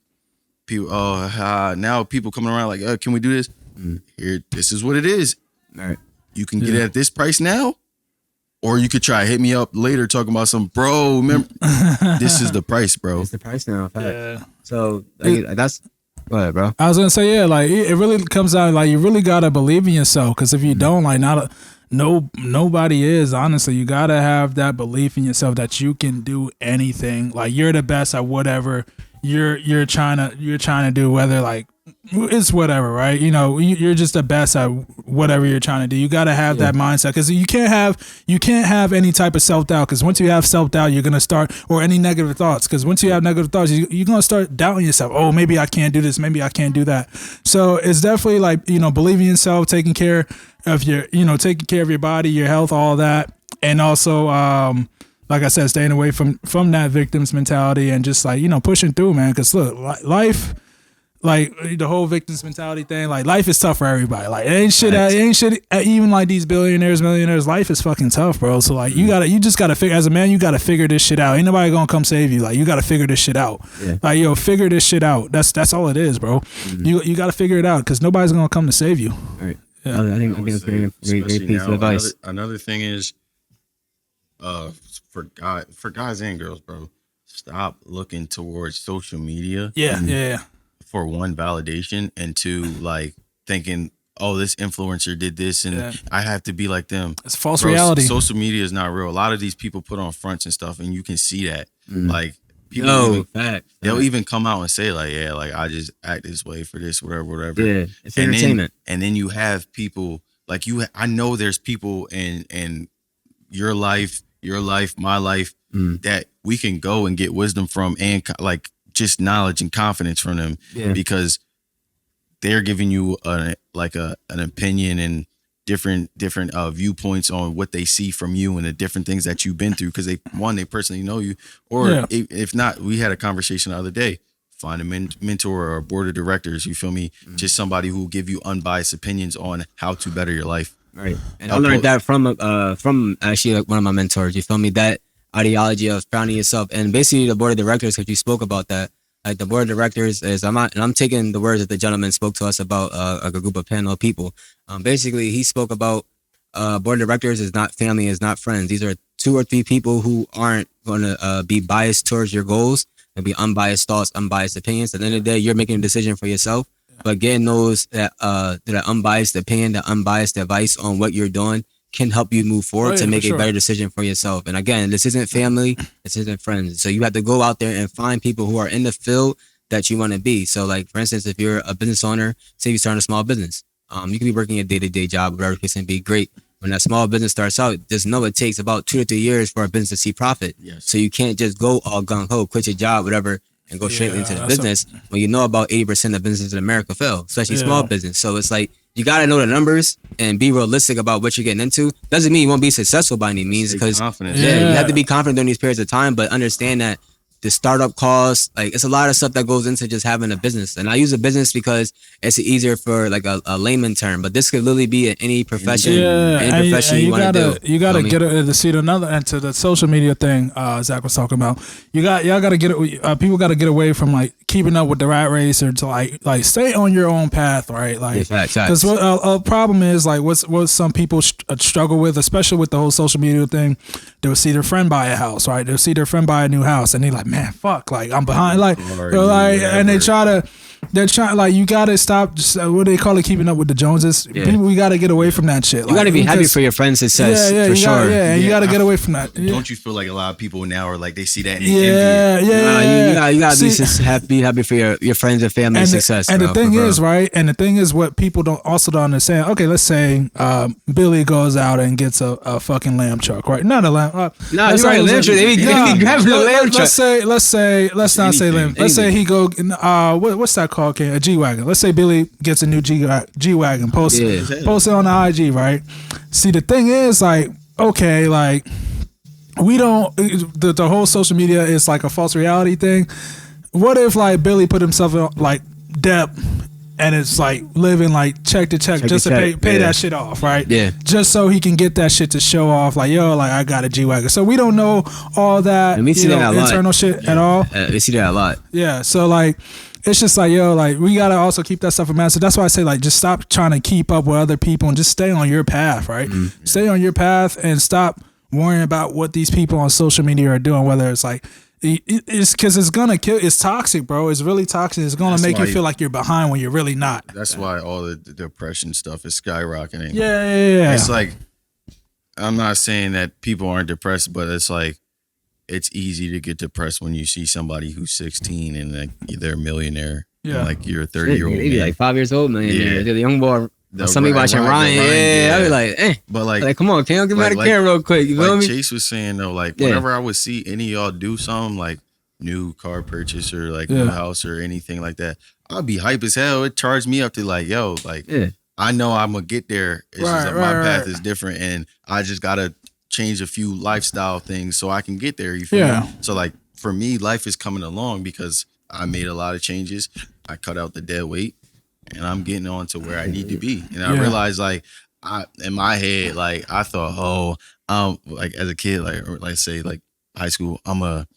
people, now people coming around like, can we do this? Here, this is what it is. All right. You can get it at this price now, or you could try hit me up later talking about some, bro, remember, this is the price, bro. It's the price now. Yeah. So that's, go ahead, bro. I was gonna say, yeah, like it really comes down, like you really gotta believe in yourself, because if you don't, like nobody is, honestly. You gotta have that belief in yourself that you can do anything. Like you're the best at whatever you're trying to do, whether like it's whatever, right? You know, you're just the best at whatever you're trying to do. You got to have that mindset, because you can't have any type of self doubt, because once you have self doubt, you're gonna start, or any negative thoughts, because once you have negative thoughts, you're gonna start doubting yourself. Oh, maybe I can't do this, maybe I can't do that. So it's definitely like, you know, believing in yourself, taking care of your body, your health, all that, and also like I said, staying away from that victim's mentality, and just like, you know, pushing through, man. Because look, life. Like the whole victims mentality thing, like life is tough for everybody. Like it ain't shit. Even like these billionaires, millionaires, life is fucking tough, bro. So like you just gotta figure, as a man, you gotta figure this shit out. Ain't nobody gonna come save you. Like you gotta figure this shit out. Yeah. Like yo, figure this shit out. That's all it is, bro. Mm-hmm. You gotta figure it out, because nobody's gonna come to save you. All right. Yeah. I think it's a great piece of advice. Another thing is, for guys and girls, bro, stop looking towards social media. Yeah. For one, validation, and two, like thinking, oh, this influencer did this and I have to be like them. It's false reality. Social media is not real. A lot of these people put on fronts and stuff, and you can see that. Like people, they'll even come out and say like, yeah, like I just act this way for this, whatever. Yeah, it's entertainment. And then you have people like you. I know there's people in your life, my life, that we can go and get wisdom from, and like just knowledge and confidence from them, because they're giving you an opinion and different viewpoints on what they see from you and the different things that you've been through, because they personally know you, or if not, we had a conversation the other day. Find a mentor or a board of directors, you feel me? Just somebody who will give you unbiased opinions on how to better your life. Right. And I learned that from actually like one of my mentors, you feel me? That ideology of founding yourself, and basically the board of directors, because you spoke about that. Like the board of directors is, I'm taking the words that the gentleman spoke to us about, like a group of panel of people. Basically, he spoke about board of directors is not family, is not friends. These are 2 or 3 people who aren't going to be biased towards your goals, and be unbiased thoughts, unbiased opinions. At the end of the day, you're making a decision for yourself, but getting those that unbiased opinion, that unbiased advice on what you're doing can help you move forward to make a better decision for yourself. And again, this isn't family, this isn't friends. So you have to go out there and find people who are in the field that you want to be. So like, for instance, if you're a business owner, say you're starting a small business, you can be working a day-to-day job, whatever case, and be great. When that small business starts out, just know it takes about 2 to 3 years for a business to see profit. Yes. So you can't just go all gung-ho, quit your job, whatever, and go straight into the business when you know about 80% of businesses in America fail, especially small business. So it's like, you got to know the numbers and be realistic about what you're getting into. Doesn't mean you won't be successful by any means, because you have to be confident during these periods of time, but understand that the startup costs, like it's a lot of stuff that goes into just having a business. And I use a business because it's easier for like a layman term, but this could literally be in any profession, any profession you want to do. You got to get to see another, and to the social media thing Zach was talking about. Y'all got to get it. People got to get away from like keeping up with the rat race, or to like stay on your own path, right? Like, because what a problem is, like what some people struggle with, especially with the whole social media thing. They'll see their friend buy a house, right? They'll see their friend buy a new house, and they're like, man, fuck, like I'm behind, like, and they're trying, like, you gotta stop. Just, what do they call it? Keeping up with the Joneses. People, we gotta get away from that shit. You gotta be happy for your friend's success. For sure. You gotta get away from that. Don't you feel like a lot of people now are like, they see that? And you gotta be happy for your friends and family success. And the thing is, right? And the thing is, what people don't understand. Okay, let's say Billy goes out and gets a fucking lamb truck, right? Not a lamb. No, you're right. Lamb truck. They be grabbing the lamb truck. Let's not say lamb. Let's say he go. What's that called? A G-Wagon. Let's say Billy gets a new G-Wagon. Post it on the IG, right? See, the thing is, like, okay, like, we don't. The whole social media is like a false reality thing. What if like Billy put himself in like debt, and it's like living like check to check just to pay that shit off, right? Yeah. Just so he can get that shit to show off, like, yo, like I got a G-Wagon. So we don't know all that, and we see that internal shit at all. We see that a lot. Yeah. So like, it's just like, yo, like we gotta also keep that stuff in mind. So that's why I say, like, just stop trying to keep up with other people and just stay on your path, right? Mm-hmm. Stay on your path and stop worrying about what these people on social media are doing, whether it's like, it's because it's gonna kill. It's toxic, bro. It's really toxic. It's gonna make you feel like you're behind when you're really not. That's why all the depression stuff is skyrocketing. Yeah. It's like, I'm not saying that people aren't depressed, but it's like, it's easy to get depressed when you see somebody who's 16 and like they're a millionaire. Yeah. And like you're a Shit, 30-year-old they be man. like 5 years old, man. Yeah. They're the young boy. The Somebody watching Ryan. Yeah. I be like, But like, come on, Cam, get like- out of camera real quick. You feel like me? Chase was saying though, like Yeah. whenever I would see any of y'all do something like new car purchase or like new house or anything like that, I'd be hype as hell. It charged me up to like, yo, like I know I'm gonna get there. It's just that my path is different, and I just gotta change a few lifestyle things so I can get there. You feel me? So like for me, life is coming along because I made a lot of changes. I cut out the dead weight, and I'm getting on to where I need to be. And I realized like in my head, like I thought, like as a kid, like or like say like high school, I'm a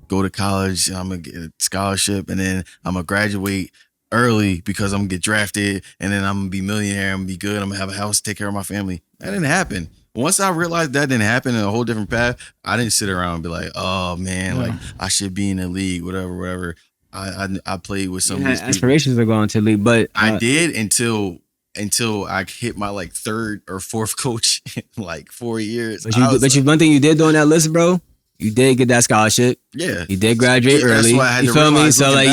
go to college and I'm gonna get a scholarship and then I'm gonna graduate early because I'm gonna get drafted and then I'm gonna be millionaire, I'm gonna be good, I'm gonna have a house, take care of my family. That didn't happen. Once I realized that didn't happen in a whole different path, I didn't sit around and be like, oh man, like I should be in the league, whatever. I played with some of these aspirations are going to the league, but I did until I hit my like third or fourth coach in like 4 years. But one thing you did do on that list, bro, you did get that scholarship. Yeah. You did graduate early. That's what I had you to feel me? realize So like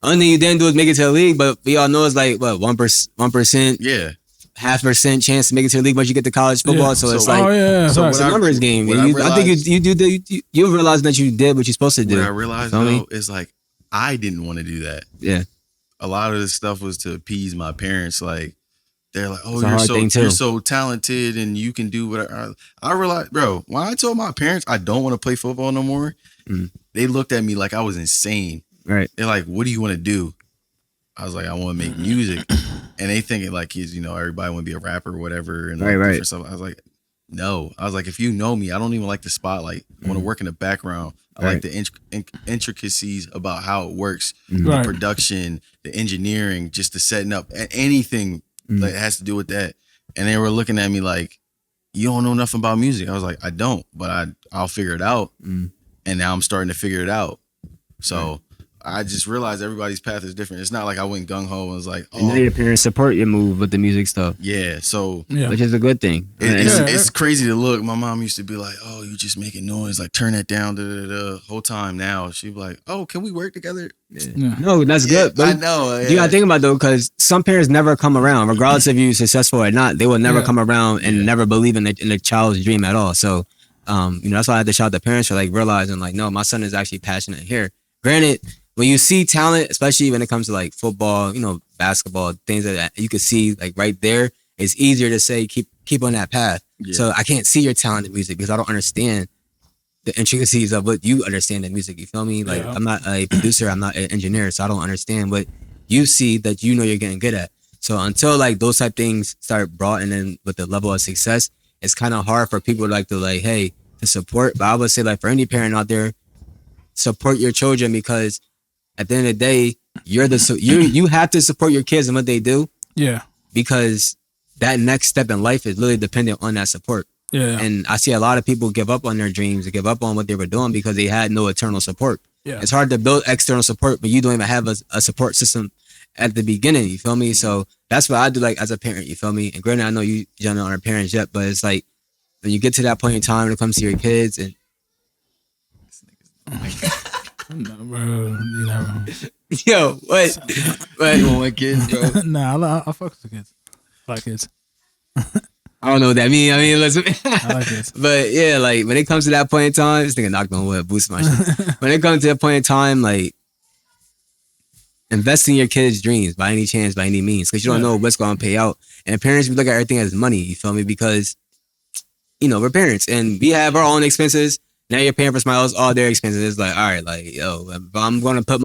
only thing you didn't do is make it to the league, but we all know it's like what 1%, yeah, 0.5% chance to make it to the league once you get to college football. So it's like so it's a numbers game. I think you realize that you did what you're supposed to do. What I realized though is like I didn't want to do that. Yeah. A lot of this stuff was to appease my parents. Like they're like, "Oh, you're so talented and you can do whatever." I realized, bro, when I told my parents I don't want to play football no more, they looked at me like I was insane. Right. They're like, "What do you want to do?" I was like, "I want to make music," and they thinking like he's, everybody want to be a rapper or whatever, and like different stuff. I was like, "No," I was like, "If you know me, I don't even like the spotlight. I want to work in the background. I like the intricacies about how it works, the production, the engineering, just the setting up, anything that has to do with that." And they were looking at me like, "You don't know nothing about music." I was like, "I don't, but I'll figure it out." And now I'm starting to figure it out. So I just realized everybody's path is different. It's not like I went gung ho and was like, "Oh." And your parents support your move with the music stuff. Yeah, so which is a good thing. It's crazy to look. My mom used to be like, "Oh, you just making noise. Like turn that down." Whole time now she'd be like, "Oh, can we work together?" No, that's good. But I know. You gotta think about it, though, because some parents never come around, regardless if you're successful or not. They will never come around and never believe in the child's dream at all. So, that's why I had to shout out the parents for like realizing like, no, my son is actually passionate here. Granted, when you see talent, especially when it comes to like football, basketball, things like that, you can see like right there, it's easier to say keep on that path. Yeah. So I can't see your talent in music because I don't understand the intricacies of what you understand in music. You feel me? Like I'm not a producer, I'm not an engineer, so I don't understand what you see that you're getting good at. So until like those type things start brought in then with the level of success, it's kind of hard for people to support. But I would say like for any parent out there, support your children because at the end of the day, you have to support your kids and what they do. Yeah. Because that next step in life is really dependent on that support. Yeah. And I see a lot of people give up on their dreams, give up on what they were doing because they had no internal support. Yeah. It's hard to build external support, but you don't even have a support system at the beginning. You feel me? So that's what I do like as a parent. You feel me? And granted, I know you don't are parents yet, but it's like when you get to that point in time when it comes to your kids and no, bro. Yo, what? You don't want kids, bro? Nah, I fuck with the kids. I like kids. I don't know what that means. I mean, listen. I like kids. But yeah, like when it comes to that point in time, this nigga knocked on wood, boost my shit. When it comes to that point in time, like invest in your kids' dreams by any chance, by any means, because you don't know what's going to pay out. And parents, we look at everything as money. You feel me? Because we're parents and we have our own expenses. Now you're paying for somebody else all their expenses. It's like, all right, like, yo, if I'm going to put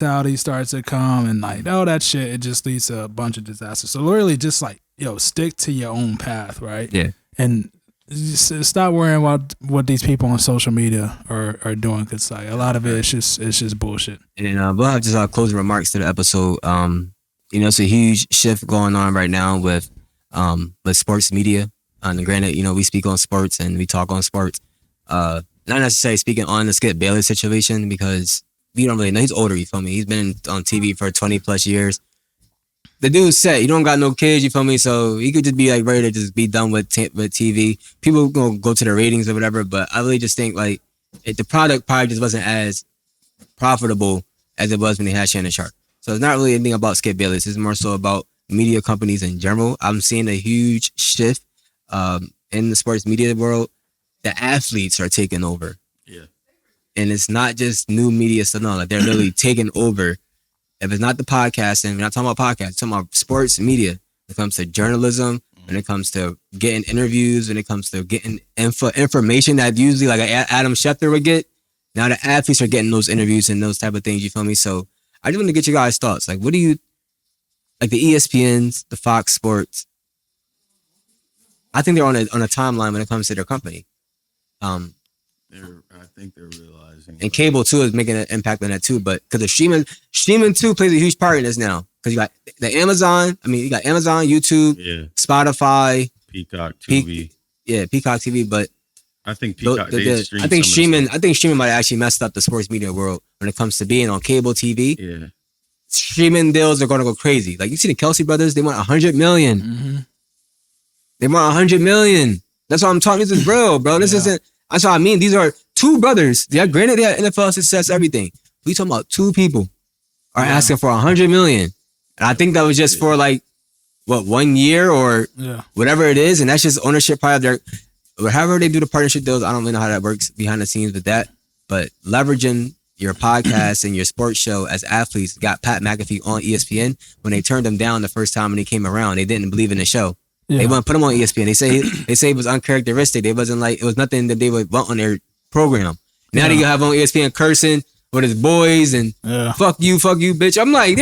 mentality starts to come and like all that shit, it just leads to a bunch of disasters. So literally just like, stick to your own path, right? Yeah. And just stop worrying about what these people on social media are doing, because like a lot of it's just bullshit. And then we'll have just closing remarks to the episode. It's a huge shift going on right now with sports media. And granted, we speak on sports and we talk on sports. Not necessarily speaking on the Skip Bayless situation, because we don't really know. He's older, you feel me? He's been on TV for 20 plus years. The dude's set. You don't got no kids, you feel me? So he could just be like ready to just be done with TV. People gonna go to the ratings or whatever, but I really just think like the product probably just wasn't as profitable as it was when they had Shannon Sharp. So it's not really anything about Skip Bayless. It's more so about media companies in general. I'm seeing a huge shift in the sports media world. The athletes are taking over. Yeah. And it's not just new media stuff. No, like they're literally taking over. If it's not the podcasting, we're not talking about podcasts, we're talking about sports media. When it comes to journalism, when it comes to getting interviews, when it comes to getting information that usually like Adam Schefter would get, now the athletes are getting those interviews and those type of things, you feel me? So I just want to get you guys' thoughts. Like, what do you, like the ESPNs, the Fox Sports, I think they're on a timeline when it comes to their company. I think they're realizing, and cable too is making an impact on that too. But because the streaming too plays a huge part in this now. Because you got the Amazon. I mean, you got Amazon, YouTube, Spotify, Peacock TV. Peacock TV. But I think Peacock. I think streaming might have actually messed up the sports media world when it comes to being on cable TV. Yeah, streaming deals are going to go crazy. Like you see the Kelsey brothers, they want 100 million. Mm-hmm. They want 100 million. That's what I'm talking. This is real, bro. This isn't. That's what I mean. These are two brothers. Yeah, granted, they had NFL success, everything. We talking about two people are asking for 100 million, and I think that was just for like 1 year or whatever it is, and that's just ownership part of their. However they do the partnership deals, I don't really know how that works behind the scenes with that, but leveraging your podcast and your sports show as athletes got Pat McAfee on ESPN when they turned him down the first time when he came around. They didn't believe in the show. Yeah. They wouldn't put him on ESPN. They say it was uncharacteristic. They wasn't like, it was nothing that they would want on their program. Now they have on ESPN cursing with his boys and fuck you, bitch. I'm like,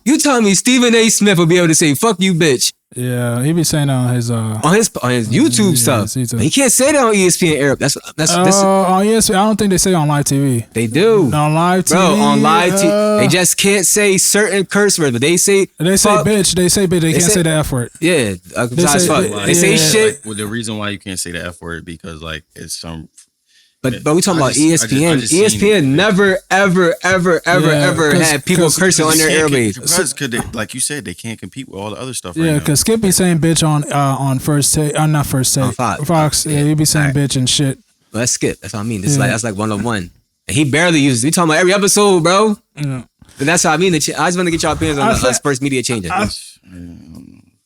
you telling me Stephen A. Smith will be able to say fuck you, bitch? Yeah, he be saying on his YouTube stuff. He can't say that on ESPN Arab. That's on ESPN. I don't think they say on live TV. They do. On live TV, bro. On live TV, they just can't say certain curse words, but they say bitch. They say bitch. They can't say the F word. Yeah, they say shit. Well, the reason why you can't say the F word because like it's some. But we talking about ESPN. ESPN never, ever had people cursing on their airwaves. Because like you said, they can't compete with all the other stuff. Yeah, because Skip be saying bitch on First Take, not First Take, Fox. Yeah, he be saying bitch and shit. Well, that's Skip. That's what I mean. This is that's like 101. And he barely uses. We talking about every episode, bro. Yeah. But that's what I mean. I just want to get your opinions on the sports media changing.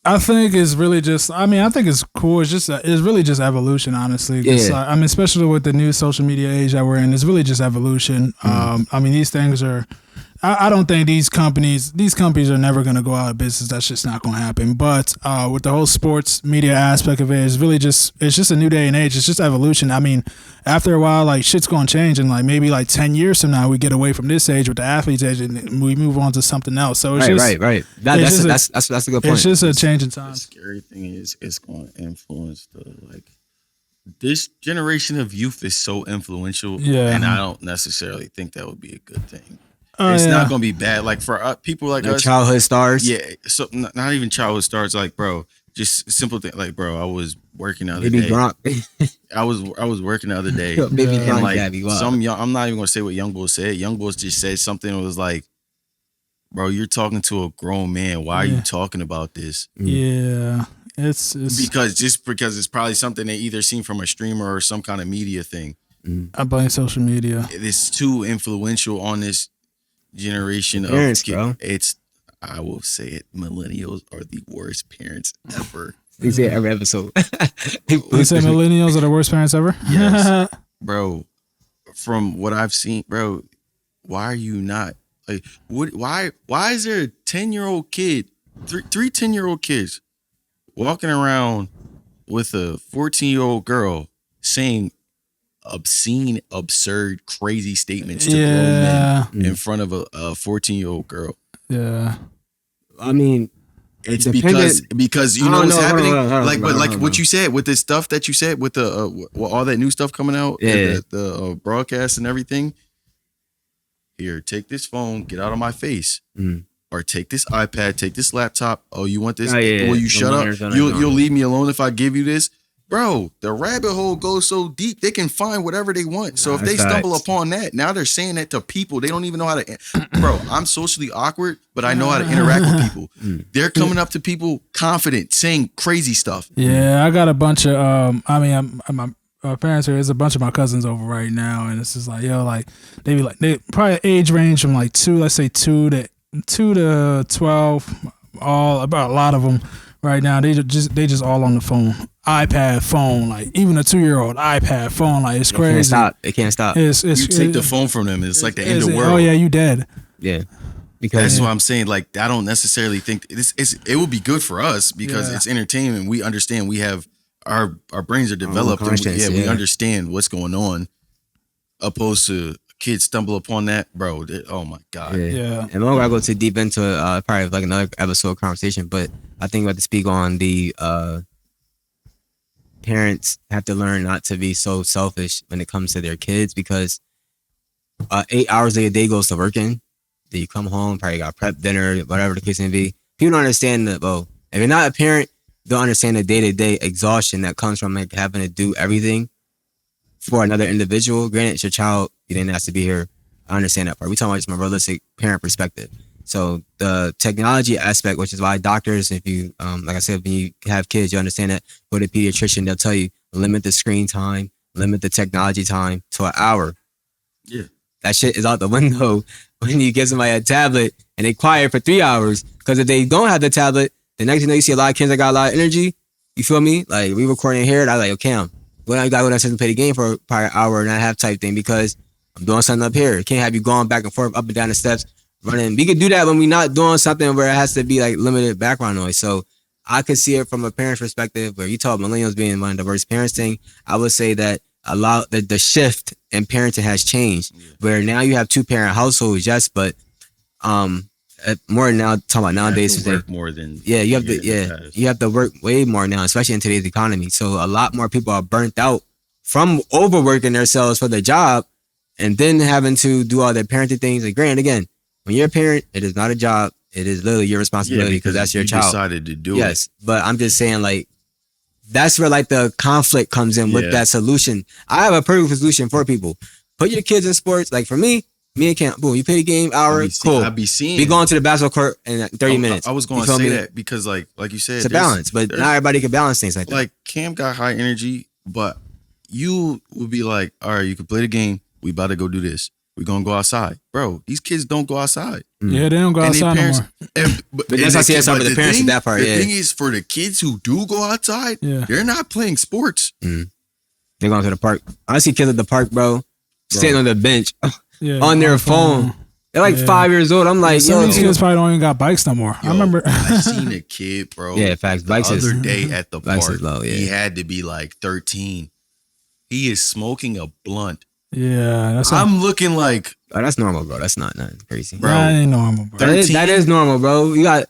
I think it's really just. I mean, I think it's cool. It's really just evolution, honestly. I mean, especially with the new social media age that we're in, it's really just evolution. I mean, these things are. I don't think these companies are never going to go out of business. That's just not going to happen. But with the whole sports media aspect of it, it's just a new day and age. It's just evolution. I mean, after a while, like shit's going to change, and like maybe like 10 years from now, we get away from this age with the athletes age, and we move on to something else. So it's right. That's a good point. It's just a change in time. The scary thing is, it's going to influence this generation of youth is so influential, and I don't necessarily think that would be a good thing. It's not gonna be bad. Like for people like us, childhood stars. Yeah, so not even childhood stars. Like, bro, just simple thing. Like, bro, I was working the other day. I was working the other day, and like I'm not even gonna say what Young Bull said. Young Bull just said something that was like, "Bro, you're talking to a grown man. Why are you talking about this?" Yeah, it's because it's probably something they either seen from a streamer or some kind of media thing. I blame social media. It's too influential on this generation parents, of bro. I will say it, millennials are the worst parents ever. They say every episode. They say millennials are the worst parents ever? Yes. Bro, from what I've seen, bro, why are you not like why is there a 10-year-old kid, three 10-year-old kids walking around with a 14-year-old girl saying obscene, absurd, crazy statements to grown men in front of a 14-year-old girl. Yeah. I mean, it's because you know what's happening. Like what you said with this stuff that you said with the all that new stuff coming out, the broadcast and everything. Here, take this phone, get out of my face. Or take this iPad, take this laptop. Oh, you want this? Will you shut up? You'll leave me alone if I give you this? Bro, the rabbit hole goes so deep, they can find whatever they want. So if they stumble upon that, now they're saying that to people. They don't even know how to. Bro, I'm socially awkward, but I know how to interact with people. They're coming up to people confident, saying crazy stuff. Yeah, I got a bunch of, my parents here, there's a bunch of my cousins over right now. And it's just like, yo, like, they probably age range from like 2 to 12, about a lot of them right now. They just all on the phone, iPad, phone, like even a 2-year-old iPad, phone, like it's crazy. It can't stop. You take the phone from them, it's like the end of the world. Oh yeah, you dead. Yeah, because that's what I'm saying. Like I don't necessarily think it would be good for us because it's entertainment. We understand. We have our brains are developed. And we understand what's going on, opposed to kids stumble upon that, bro. Oh my god. Yeah. And I'm not gonna go too deep into probably like another episode of conversation, but I think we have to speak on the parents have to learn not to be so selfish when it comes to their kids, because 8 hours of your day goes to working. Then you come home, probably got prep dinner, whatever the case may be. People don't understand that. Well, if you're not a parent, you don't understand the day-to-day exhaustion that comes from like having to do everything for another individual. Granted, it's your child. You didn't ask to be here. I understand that part. We talking about just from a realistic parent perspective. So the technology aspect, which is why doctors, if you, like I said, when you have kids, you understand that. Go to a pediatrician, they'll tell you limit the screen time, limit the technology time to an hour. Yeah, that shit is out the window when you give somebody a tablet and they quiet for 3 hours. Because if they don't have the tablet, the next thing you know, you see a lot of kids that got a lot of energy. You feel me? Like we recording here, and I like, okay, I gotta go downstairs and play the game for probably an hour and a half type thing because I'm doing something up here. Can't have you going back and forth, up and down the steps, running. We could do that when we're not doing something where it has to be like limited background noise. So I could see it from a parent's perspective where you talk millennials being one of the worst parents thing. I would say that the shift in parenting has changed where now you have 2-parent households, yes, but more now talking about nowadays. You have to work more than you have to work way more now, especially in today's economy. So a lot more people are burnt out from overworking themselves for their job and then having to do all their parenting things. Like, granted, again, when you're a parent, it is not a job. It is literally your responsibility because that's your child. Decided to do it. Yes, but I'm just saying, like, that's where like the conflict comes in with that solution. I have a perfect solution for people. Put your kids in sports. Like for me and Cam, boom, you play the game hour, cool. I'll be seeing. We going to the basketball court in 30 minutes. I was going to say that because like you said, it's a balance, but not everybody can balance things like that. Like Cam got high energy, but you would be like, all right, you can play the game. We about to go do this. We're going to go outside. Bro, these kids don't go outside. Yeah, they don't go outside no more. But that's how I see it with the parents in that part. The thing is, for the kids who do go outside, they're not playing sports. They're going to the park. I see kids at the park, bro. Sitting on the bench on their phone. They're like 5 years old. I'm like, some of these kids probably don't even got bikes no more. I remember I seen a kid, bro. Yeah, facts. Bikes the other day at the park. Low, he had to be like 13. He is smoking a blunt. Yeah, I'm looking like, oh, that's normal, bro. That's not nothing crazy, bro. That ain't normal, bro. That is normal, bro. You got.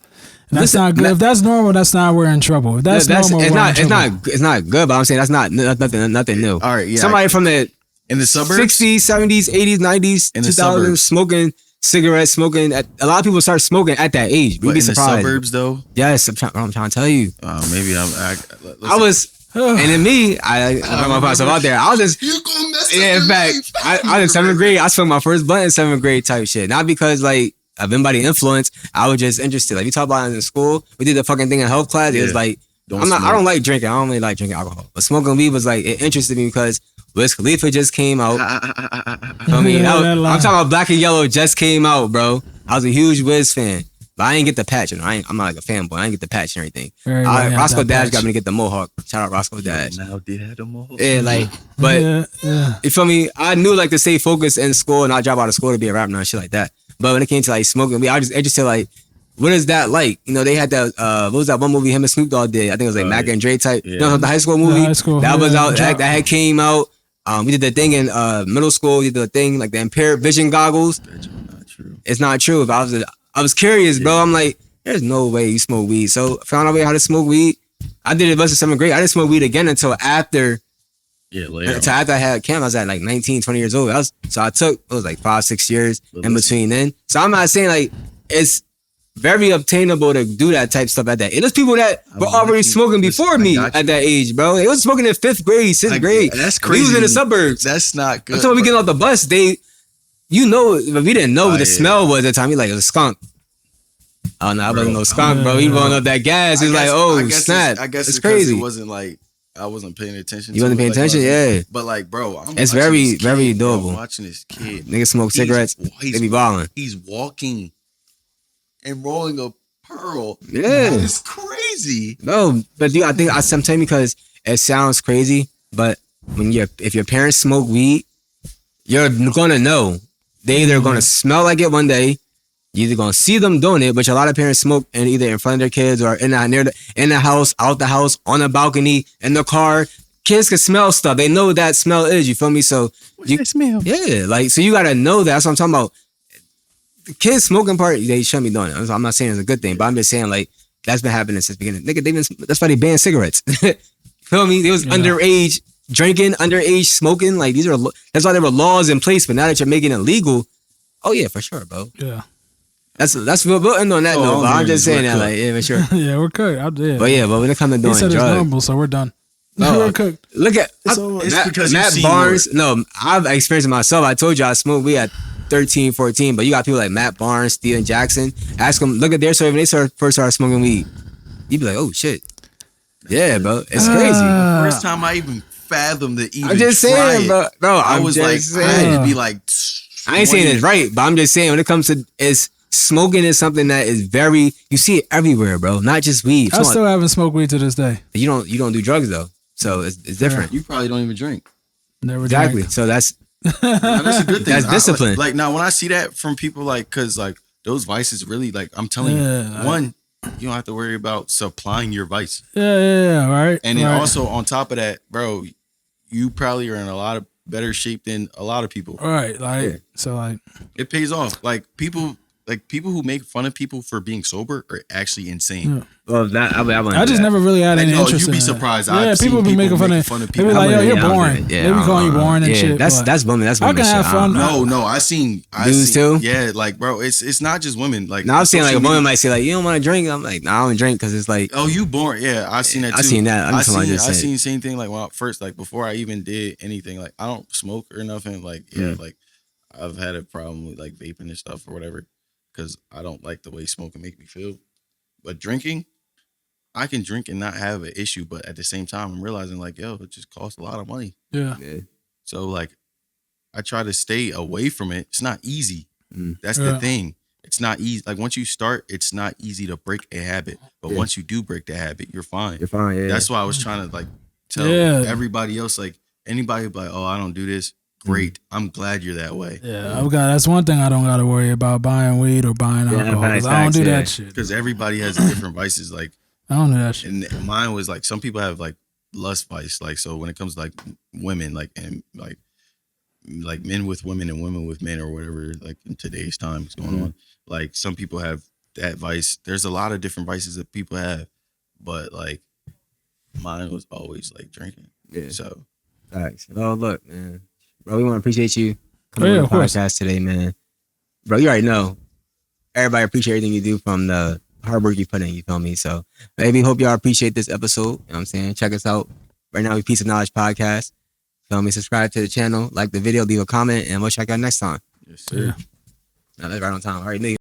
That's not good. If that's normal, that's not we're in trouble. If that's normal, it's not good. But I'm saying that's not nothing new. All right, yeah. Somebody from the in the suburbs, 60s, 70s, 80s, 90s, in 2000s, smoking cigarettes, smoking. A lot of people start smoking at that age. We'd be surprised. In the suburbs, though. Yes, I'm trying to tell you. Maybe I was. And then me, I put myself out there. I was just, in fact, I was in 7th grade. I smoked my first blunt in 7th grade type shit. Not because like of anybody influence. I was just interested. Like you talk about it in school, we did the fucking thing in health class. It was like, I don't like drinking. I don't really like drinking alcohol. But smoking weed was like, it interested me because Wiz Khalifa just came out. I'm talking about Black and Yellow just came out, bro. I was a huge Wiz fan. But I ain't get the patch. You know, I'm not like a fanboy. I ain't get the patch and everything. Roscoe Dash got me to get the mohawk. Shout out Roscoe Dash. Now did have the mohawk. Yeah, like, but you feel me? I knew like to stay focused in school and not drop out of school to be a rapper and shit like that. But when it came to like smoking weed, I was just interested like, what is that like? You know, they had that. What was that one movie him and Snoop Dogg did? I think it was like Mac and Dre type. You know, the high school movie. High school, that was out. That had came out. We did the thing in middle school. We did the thing like the impaired vision goggles. That's not true. It's not true. If I was curious, bro. I'm like, there's no way you smoke weed. So found out how to smoke weed. I did it versus 7th grade. I didn't smoke weed again until after. Yeah, later. Until after I had camp, I was at like 19, 20 years old. So I took, it was like 5-6 years in between then. So I'm not saying like it's very obtainable to do that type stuff at that. And there's people that were already smoking before me at that age, bro. They was smoking in 5th grade, 6th grade. That's crazy. We was in the suburbs. That's not good. Until we get off the bus, but we didn't know what the smell was at the time. We like, it was a skunk. Oh no, I wasn't no skunk, bro. He rolling up that gas. He's like, oh snap. I guess it's crazy. It wasn't like I wasn't paying attention. You wasn't paying attention, yeah. But like, bro, it's very, very doable. I'm watching this kid. Niggas smoke cigarettes. They be balling. He's walking and rolling a pearl. Yeah, it's crazy. No, but I think sometimes because it sounds crazy, but if your parents smoke weed, you're gonna know. They either gonna smell like it one day. You're either gonna see them doing it, which a lot of parents smoke and either in front of their kids or in the house, out the house, on the balcony, in the car. Kids can smell stuff. They know what that smell is. You feel me? So what's that smell? Yeah, like so you gotta know that. That's what I'm talking about. The kids smoking part, they shouldn't be doing it. I'm not saying it's a good thing, but I'm just saying like that's been happening since the beginning. Nigga, that's why they banned cigarettes. Feel me? They was underage drinking, underage smoking. Like that's why there were laws in place. But now that you're making it legal, oh yeah, for sure, bro. Yeah. That's we'll end on that note, but I'm just saying that, like, yeah, for sure. Yeah, we're cooked. But when it comes to doing drugs, it's normal, so we're done. We're cooked. Look at Matt Barnes. No, I've experienced it myself. I told you I smoked weed at 13, 14, but you got people like Matt Barnes, Steven Jackson. Ask them, look at their story when they first started smoking weed. You'd be like, oh shit, yeah, bro, it's crazy. First time I even fathomed the even. I'm just saying, bro. I was like, I had to be like. I ain't saying it's right, but I'm just saying when it comes to smoking is something that is you see it everywhere, bro. Not just weed. I still haven't smoked weed to this day. You don't do drugs though, so it's different. You probably don't even drink. Never exactly. drank. So that's that's a good thing. That's discipline. Like now, when I see that from people, like, cause like those vices really, like, I'm telling you, one, you don't have to worry about supplying your vice. Yeah, right. And then also on top of that, bro, you probably are in a lot of better shape than a lot of people. Right, like so, like it pays off. Like people who make fun of people for being sober are actually insane. Yeah. Well, I just never really had any interest. You'd be in surprised. Yeah, people be making fun of people. They be like, "Yo, you're boring." They be calling you boring and shit. That's women. That's women. I can have fun. No, I seen dudes too. Yeah, like, bro, it's not just women. Like, now I'm saying like a woman might say like, "You don't want to drink." I'm like, "Nah, I don't drink because it's like." Oh, you boring? Yeah, I seen that too. I seen that. I seen the same thing. Like when I first, like before I even did anything, like I don't smoke or nothing. Like like I've had a problem with like vaping and stuff or whatever. Because I don't like the way smoking make me feel. But drinking, I can drink and not have an issue. But at the same time, I'm realizing like, yo, it just costs a lot of money. Yeah. So like, I try to stay away from it. It's not easy. That's the thing. It's not easy. Like once you start, it's not easy to break a habit. But once you do break the habit, you're fine. You're fine, yeah. That's why I was trying to like tell everybody else, like anybody be like, oh, I don't do this. Great. I'm glad you're that way. Yeah, that's one thing I don't got to worry about buying weed or buying alcohol. I don't do that shit. Because everybody has different vices. Like I don't do that shit. And mine was like some people have like lust vice. Like so when it comes to like women, like and like men with women and women with men or whatever. Like in today's time is going on. Like some people have that vice. There's a lot of different vices that people have, but like mine was always like drinking. Yeah. So. Thanks. Oh look, man. Bro, we want to appreciate you coming on the podcast today, man. Bro, you already know. Everybody appreciate everything you do from the hard work you put in, you feel me? So, maybe hope y'all appreciate this episode. You know what I'm saying? Check us out. Right now, we Piece of Knowledge Podcast. Feel me? Subscribe to the channel, like the video, leave a comment, and we'll check out next time. Yes, sir. Now, that's right on time. All right, nigga.